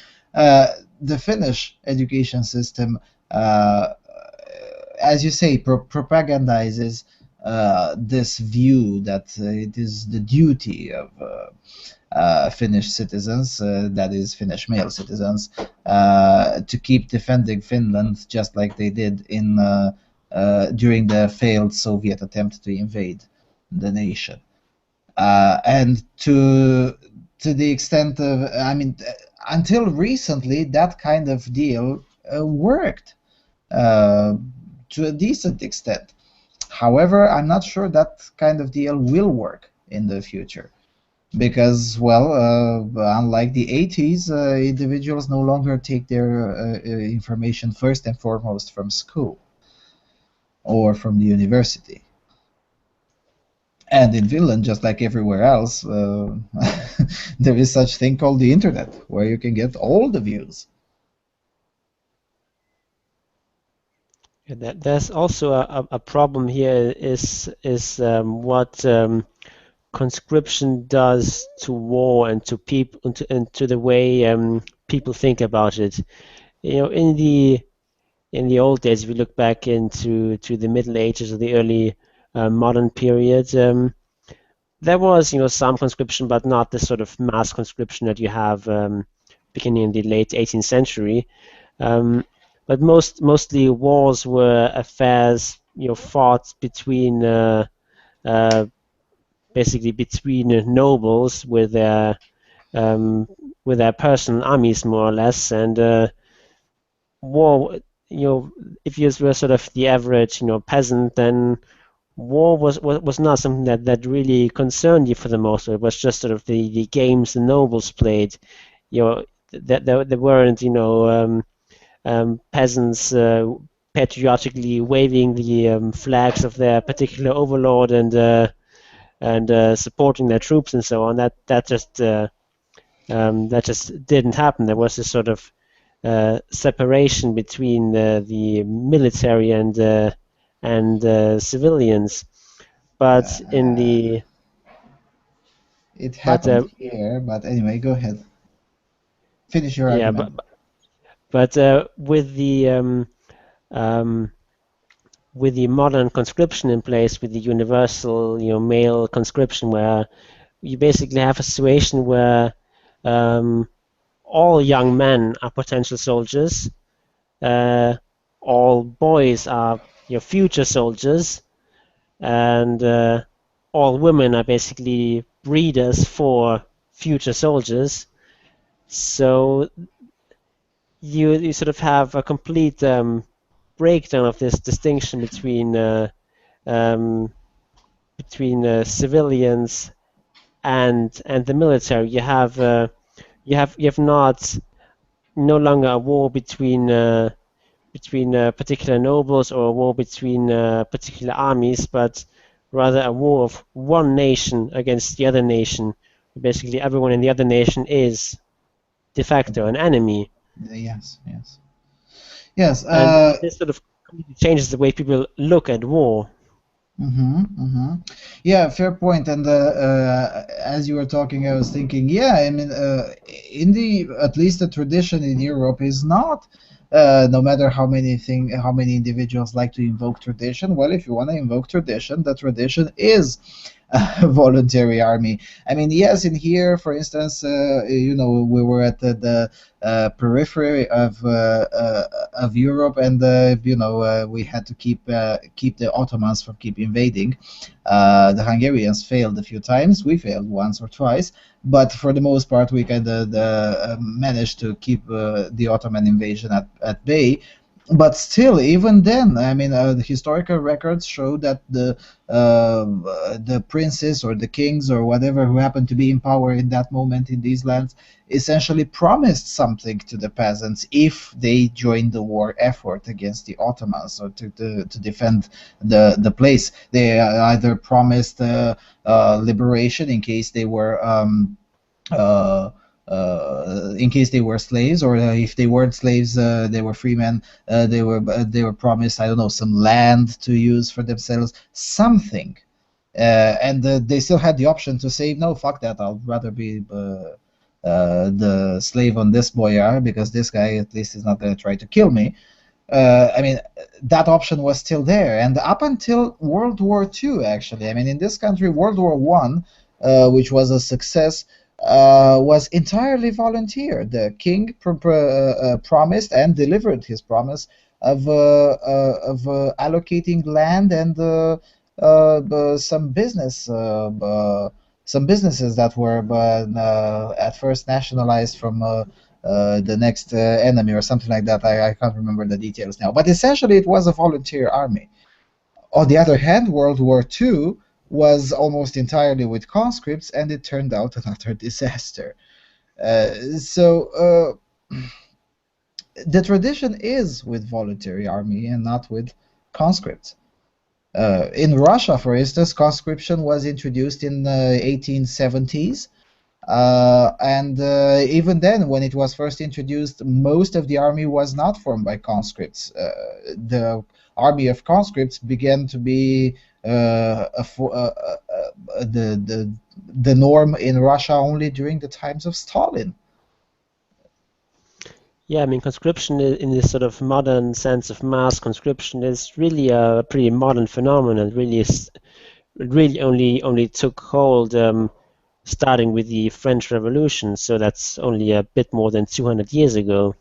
The Finnish education system, as you say, propagandizes this view that it is the duty of Finnish citizens, that is Finnish male citizens, to keep defending Finland just like they did in during the failed Soviet attempt to invade the nation. And to the extent of, I mean, until recently, that kind of deal worked to a decent extent. However, I'm not sure that kind of deal will work in the future. Because, well, unlike the 80s, individuals no longer take their information first and foremost from school or from the university. And in Finland, just like everywhere else, there is such thing called the internet, where you can get all the views. Yeah, there's also a problem here is what conscription does to war and to people and to the way people think about it. You know, in the old days, if we look back into the Middle Ages or the early modern period, there was some conscription, but not the sort of mass conscription that you have beginning in the late 18th century. But mostly wars were affairs fought between basically between nobles with their personal armies, more or less, and war. If you were sort of the average peasant, then war was not something that really concerned you for the most. It was just sort of the games the nobles played. There weren't peasants patriotically waving the flags of their particular overlord and supporting their troops and so on. That just didn't happen. There was this sort of separation between the military and civilians. But in the it happened here. But anyway, go ahead. Finish your argument. But with the modern conscription in place, with the universal male conscription, where you basically have a situation where all young men are potential soldiers, all boys are future soldiers, and all women are basically breeders for future soldiers. So you sort of have a complete breakdown of this distinction between civilians and the military. You have not no longer a war between particular nobles or a war between particular armies, but rather a war of one nation against the other nation. Basically, everyone in the other nation is de facto an enemy. Yes, yes. Yes. And this sort of changes the way people look at war. Yeah, fair point. And as you were talking, I was thinking, yeah, I mean, at least the tradition in Europe is not, no matter how many individuals like to invoke tradition. Well, if you want to invoke tradition, the tradition is a voluntary army. I mean, yes, in here, for instance, we were at the periphery of Europe, and we had to keep the Ottomans from keep invading. The Hungarians failed a few times. We failed once or twice, but for the most part, we kind of managed to keep the Ottoman invasion at bay. But still, even then, I mean, the historical records show that the princes or the kings or whatever who happened to be in power in that moment in these lands essentially promised something to the peasants if they joined the war effort against the Ottomans or to defend the place. They either promised liberation in case they were slaves, or if they weren't slaves, they were free men. They were promised, I don't know, some land to use for themselves, something, and they still had the option to say, no, fuck that, I'll rather be the slave on this boyar because this guy at least is not going to try to kill me. I mean, that option was still there, and up until World War II, actually. I mean, in this country, World War I, which was a success, was entirely volunteer. The king promised and delivered his promise of allocating land and some businesses that were at first nationalized from the next enemy or something like that. I can't remember the details now, but essentially it was a volunteer army. On the other hand, World War II was almost entirely with conscripts, and it turned out an utter disaster. So the tradition is with voluntary army and not with conscripts. In Russia, for instance, conscription was introduced in the 1870s. And even then, when it was first introduced, most of the army was not formed by conscripts. The army of conscripts began to be the norm in Russia only during the times of Stalin. Yeah, I mean, conscription in this sort of modern sense of mass conscription is really a pretty modern phenomenon. It really only took hold starting with the French Revolution, so that's only a bit more than 200 years ago.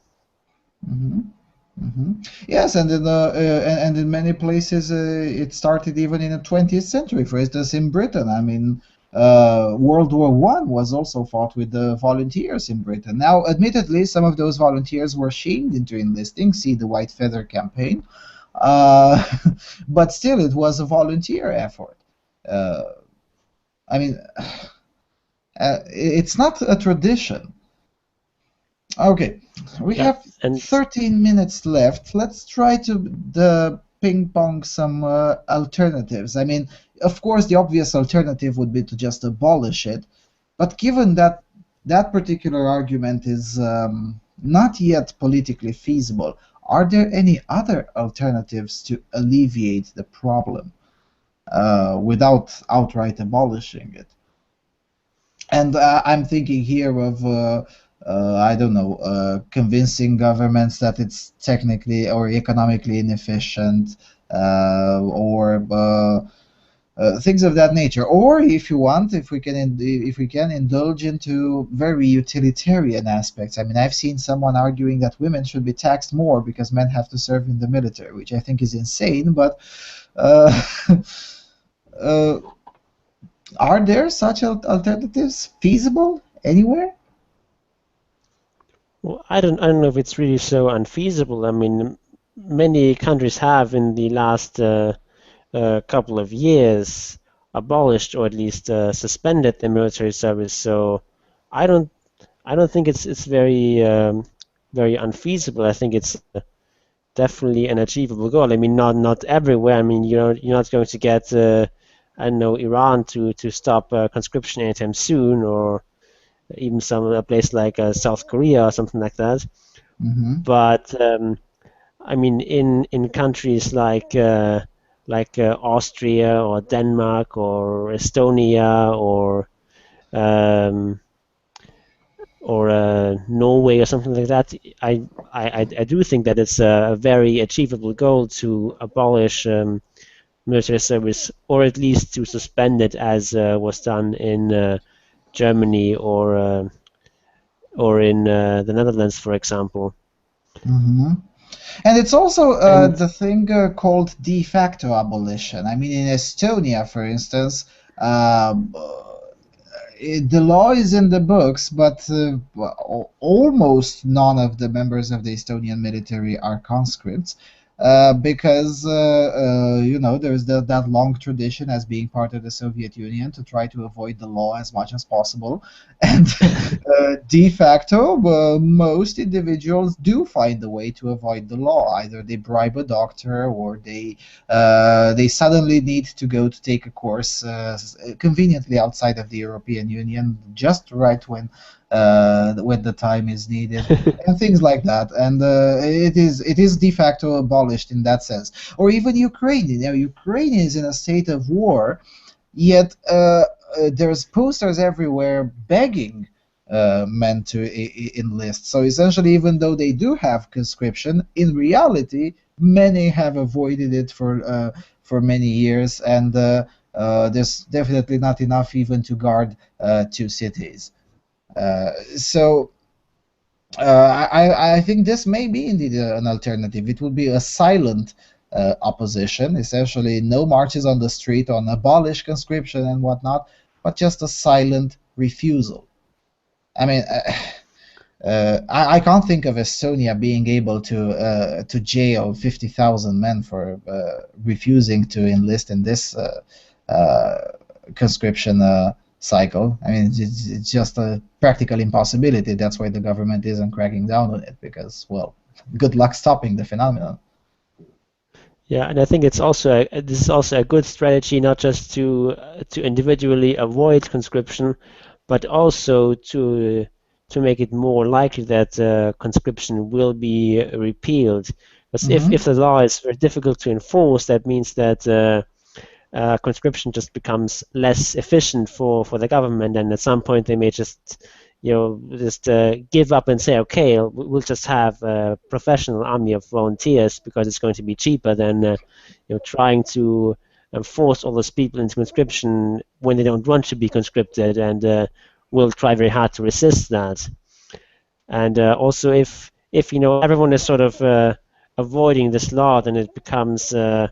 Yes, and in many places it started even in the 20th century. For instance, in Britain, I mean, World War I was also fought with the volunteers in Britain. Now, admittedly, some of those volunteers were shamed into enlisting. See the White Feather campaign, but still, it was a volunteer effort. I mean, it's not a tradition. Okay, we have 13 minutes left. Let's try to ping pong some alternatives. I mean, of course, the obvious alternative would be to just abolish it. But given that that particular argument is not yet politically feasible, are there any other alternatives to alleviate the problem without outright abolishing it? And I'm thinking here of I don't know, convincing governments that it's technically or economically inefficient, or things of that nature. Or, if you want, if we can indulge into very utilitarian aspects. I mean, I've seen someone arguing that women should be taxed more because men have to serve in the military, which I think is insane. But are there such alternatives feasible anywhere? Well, I don't know if it's really so unfeasible. I mean, many countries have in the last couple of years abolished or at least suspended the military service. So I don't think it's very very unfeasible. I think it's definitely an achievable goal. I mean, not everywhere. I mean, you're not going to get I don't know, Iran to stop conscription anytime soon, or even a place like South Korea or something like that. Mm-hmm. But I mean, in countries like Austria or Denmark or Estonia um, or Norway or something like that, I do think that it's a very achievable goal to abolish military service, or at least to suspend it, as was done in Germany or in the Netherlands, for example. Mm-hmm. And it's also And the thing called de facto abolition. I mean, in Estonia, for instance, the law is in the books, but almost none of the members of the Estonian military are conscripts. Because there's that long tradition as being part of the Soviet Union to try to avoid the law as much as possible, and de facto, most individuals do find a way to avoid the law. Either they bribe a doctor, or they suddenly need to go to take a course conveniently outside of the European Union, just right when the time is needed, and things like that. And it is de facto abolished in that sense. Or even Ukraine. Ukraine is in a state of war, yet there's posters everywhere begging men to enlist. So essentially, even though they do have conscription, in reality, many have avoided it for many years, and there's definitely not enough even to guard 2 cities. So I think this may be indeed an alternative. It would be a silent opposition, essentially no marches on the street on abolish conscription and whatnot, but just a silent refusal. I mean, I can't think of Estonia being able to jail 50,000 men for refusing to enlist in this conscription cycle. I mean, it's just a practical impossibility. That's why the government isn't cracking down on it, because, well, good luck stopping the phenomenon. yeah, and I think this is also a good strategy, not just to individually avoid conscription, but also to make it more likely that conscription will be repealed. Because if the law is very difficult to enforce, that means that conscription just becomes less efficient for the government, and at some point they may just give up and say, okay, we'll just have a professional army of volunteers because it's going to be cheaper than trying to force all those people into conscription when they don't want to be conscripted, and we'll try very hard to resist that. And also, if everyone is sort of avoiding this law, then it becomes a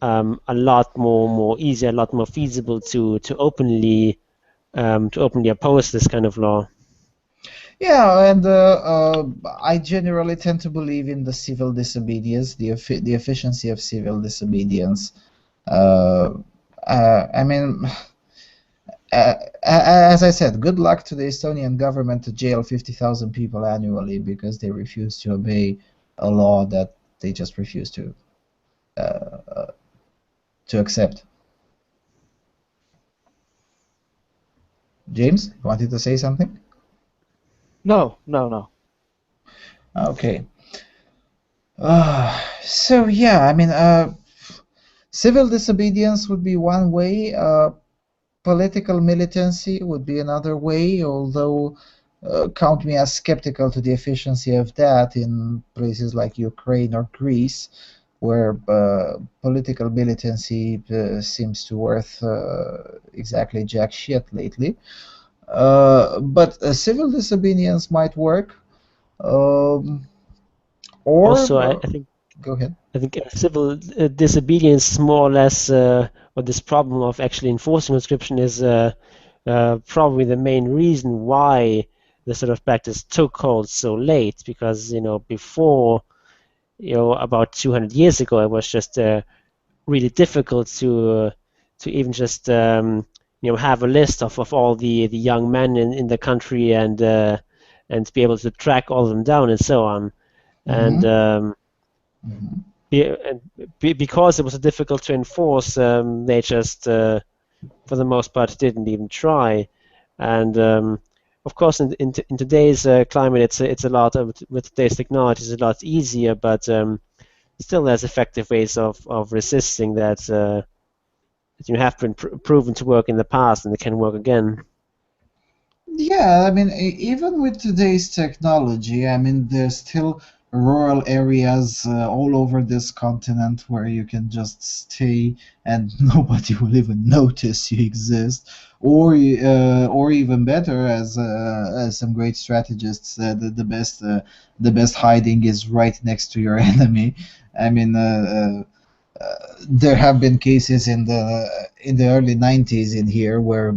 lot more easy, a lot more feasible to openly oppose this kind of law. Yeah, and I generally tend to believe in the civil disobedience, the efficiency of civil disobedience. I mean, as I said, good luck to the Estonian government to jail 50,000 people annually because they refuse to obey a law that they just refuse to accept. James, you wanted to say something? No. Okay. So yeah, I mean, civil disobedience would be one way. Political militancy would be another way, although count me as skeptical to the efficiency of that in places like Ukraine or Greece, where political militancy seems to worth exactly jack shit lately. But civil disobedience might work. Or also, I think. Go ahead. I think civil disobedience, more or less, or this problem of actually enforcing conscription is probably the main reason why the sort of practice took hold so late. Because before, about 200 years ago, it was just really difficult to to even just have a list of all the young men in the country and to be able to track all of them down and so on. And because it was difficult to enforce, they just, for the most part, didn't even try. And of course, in today's climate, it's a lot with today's technology, it's a lot easier. But still, there's effective ways of resisting that have been proven to work in the past, and they can work again. Yeah, I mean, even with today's technology, I mean, there's still rural areas all over this continent where you can just stay and nobody will even notice you exist, or even better, as some great strategists said, the best hiding is right next to your enemy. I mean, there have been cases in the early 90s in here where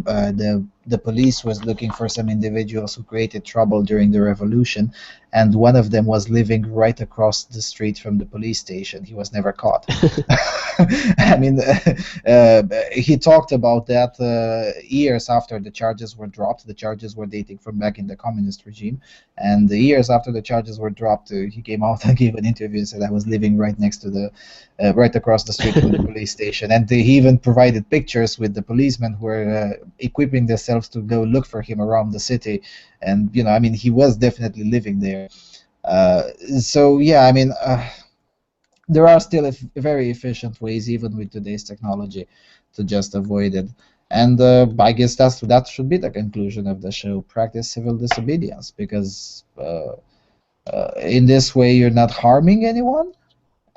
the police was looking for some individuals who created trouble during the revolution, and one of them was living right across the street from the police station. He was never caught. I mean, he talked about that years after the charges were dropped. The charges were dating from back in the communist regime, and the years after the charges were dropped, he came out and gave an interview and said, I was living right next to the right across the street from the police station. And he even provided pictures with the policemen who were equipping themselves to go look for him around the city. And I mean, he was definitely living there. So yeah, I mean, there are still very efficient ways, even with today's technology, to just avoid it. And I guess that should be the conclusion of the show: practice civil disobedience, because in this way you're not harming anyone.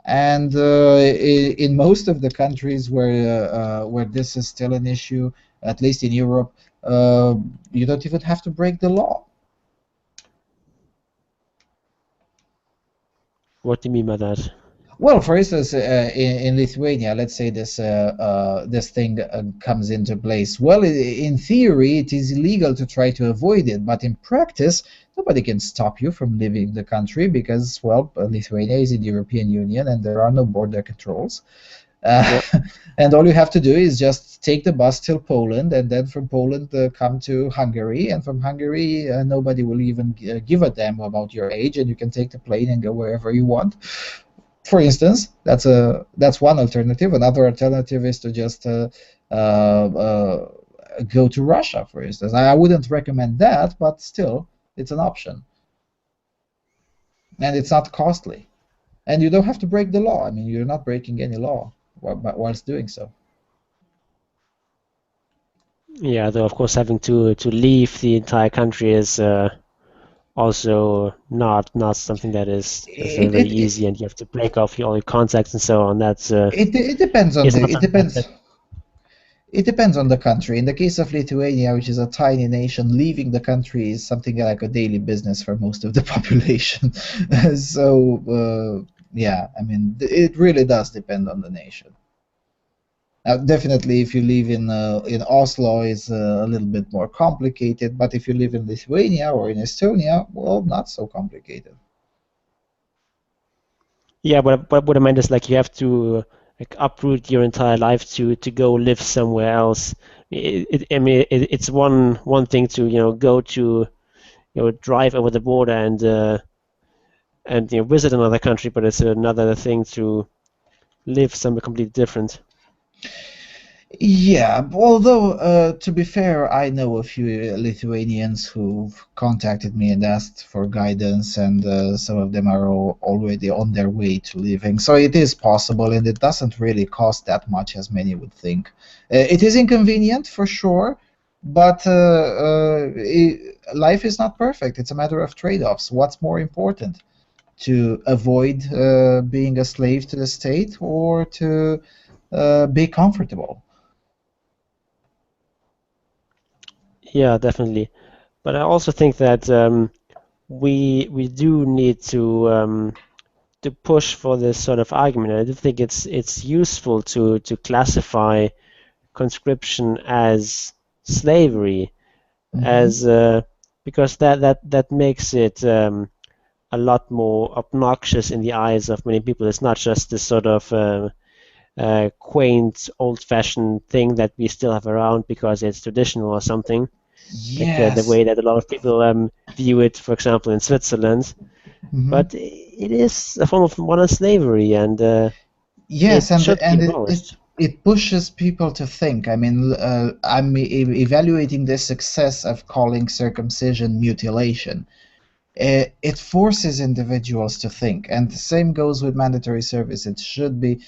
And in most of the countries where this is still an issue, at least in Europe, you don't even have to break the law. What do you mean by that? Well, for instance, in Lithuania, let's say this thing comes into place. Well, in theory, it is illegal to try to avoid it, but in practice, nobody can stop you from leaving the country because, well, Lithuania is in the European Union and there are no border controls. And all you have to do is just take the bus till Poland, and then from Poland come to Hungary, and from Hungary nobody will even give a damn about your age, and you can take the plane and go wherever you want. For instance, that's one alternative. Another alternative is to just go to Russia, for instance. I wouldn't recommend that, but still, it's an option. And it's not costly. And you don't have to break the law. I mean, you're not breaking any law whilst doing so. Yeah, though of course having to leave the entire country is also not something that is very easy, and you have to break off all your contacts and so on. That's it depends on it depends on the country. In the case of Lithuania, which is a tiny nation, leaving the country is something like a daily business for most of the population. So yeah, I mean, it really does depend on the nation. Now, definitely, if you live in Oslo, it's a little bit more complicated. But if you live in Lithuania or in Estonia, well, not so complicated. Yeah, but what I meant is like you have to uproot your entire life to go live somewhere else. I mean, it's one thing to go to drive over the border and visit another country, but it's another thing to live somewhere completely different. Yeah, although to be fair, I know a few Lithuanians who've contacted me and asked for guidance, and some of them are already on their way to leaving. So it is possible, and it doesn't really cost that much as many would think. It is inconvenient for sure, but life is not perfect. It's a matter of trade-offs. What's more important? To avoid being a slave to the state, or to be comfortable? Yeah, definitely. But I also think that we do need to push for this sort of argument. I do think it's useful to classify conscription as slavery, as because that makes it a lot more obnoxious in the eyes of many people. It's not just this sort of quaint, old-fashioned thing that we still have around because it's traditional or something. Like the Yes. way that a lot of people view it, for example, in Switzerland. Hmm. But it is a form of modern slavery, and Yes, it and should be and abolished. it pushes people to think. I mean, I'm evaluating the success of calling circumcision mutilation. It forces individuals to think, and the same goes with mandatory service. It should be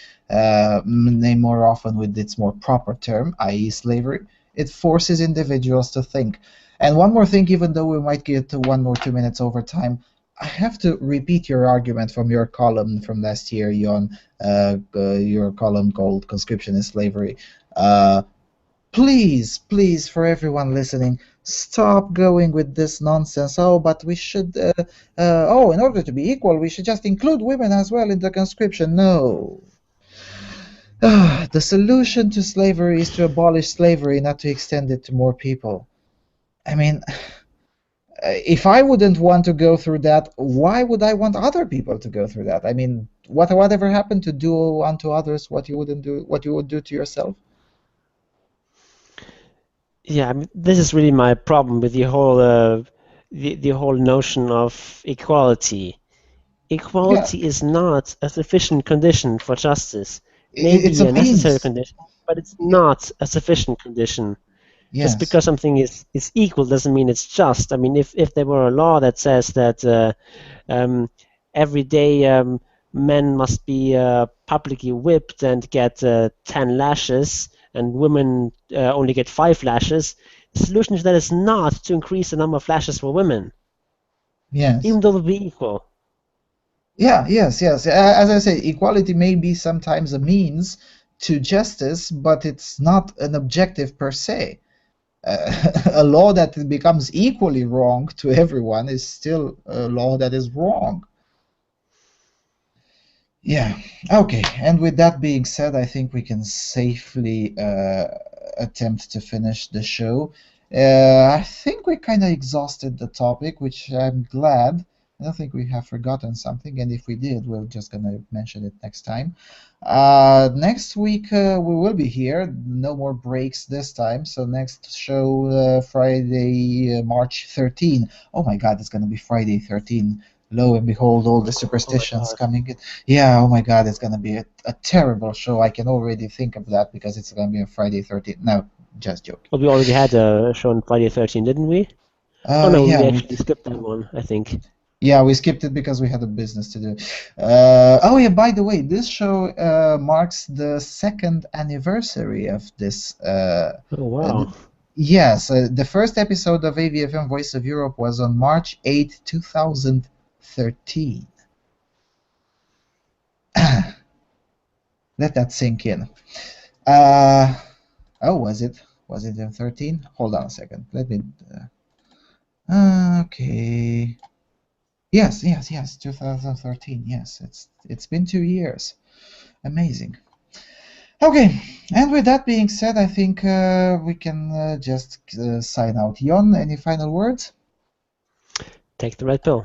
named more often with its more proper term, i.e., slavery. It forces individuals to think. And one more thing, even though we might get to 1 or 2 minutes over time, I have to repeat your argument from your column from last year, Jon, your column called Conscription and Slavery. Uh, Please, please, for everyone listening, stop going with this nonsense. Oh, but we should, in order to be equal, we should just include women as well in the conscription. No. The solution to slavery is to abolish slavery, not to extend it to more people. I mean, if I wouldn't want to go through that, why would I want other people to go through that? I mean, whatever happened to do unto others what you wouldn't do, what you would do to yourself? Yeah, I mean, this is really my problem with the whole notion of equality. Yeah, Equality is not a sufficient condition for justice. it's Maybe a a necessary means. condition, but it's not a sufficient condition. Just Yes. because something is equal doesn't mean it's just. I mean, if there were a law that says that um, every day men must be publicly whipped and get 10 lashes, and women only get 5 lashes, the solution to that is not to increase the number of lashes for women, Yes. even though they'll be equal. Yeah, yes, yes. As I say, equality may be sometimes a means to justice, but it's not an objective per se. A law that becomes equally wrong to everyone is still a law that is wrong. Yeah, okay. And with that being said, I think we can safely attempt to finish the show. I think we kind of exhausted the topic, which I'm glad. I don't think we have forgotten something, and if we did, we're just gonna mention it next time. Next week we will be here. No more breaks this time. So next show Friday, March 13. Oh my God, it's gonna be Friday 13. Lo and behold, all the Oh my superstitions God. coming in. Yeah, oh my God, it's gonna be a terrible show. I can already think of that because it's gonna be on Friday 13th. No, just joking. Well, we already had a show on Friday 13, didn't we? Oh no, Yeah, we actually skipped that one, I think. we skipped it because we had a business to do. Oh yeah, by the way, this show marks the second anniversary of this. Oh wow. Yes, the first episode of AVFM Voice of Europe was on March 8, 2013. Let that sink in. Oh, was it? Was it in 13? Hold on a second. Let me. Okay. Yes, yes, yes. 2013. Yes, it's been 2 years. Amazing. Okay, and with that being said, I think we can just sign out. Jon, any final words? Take the red pill.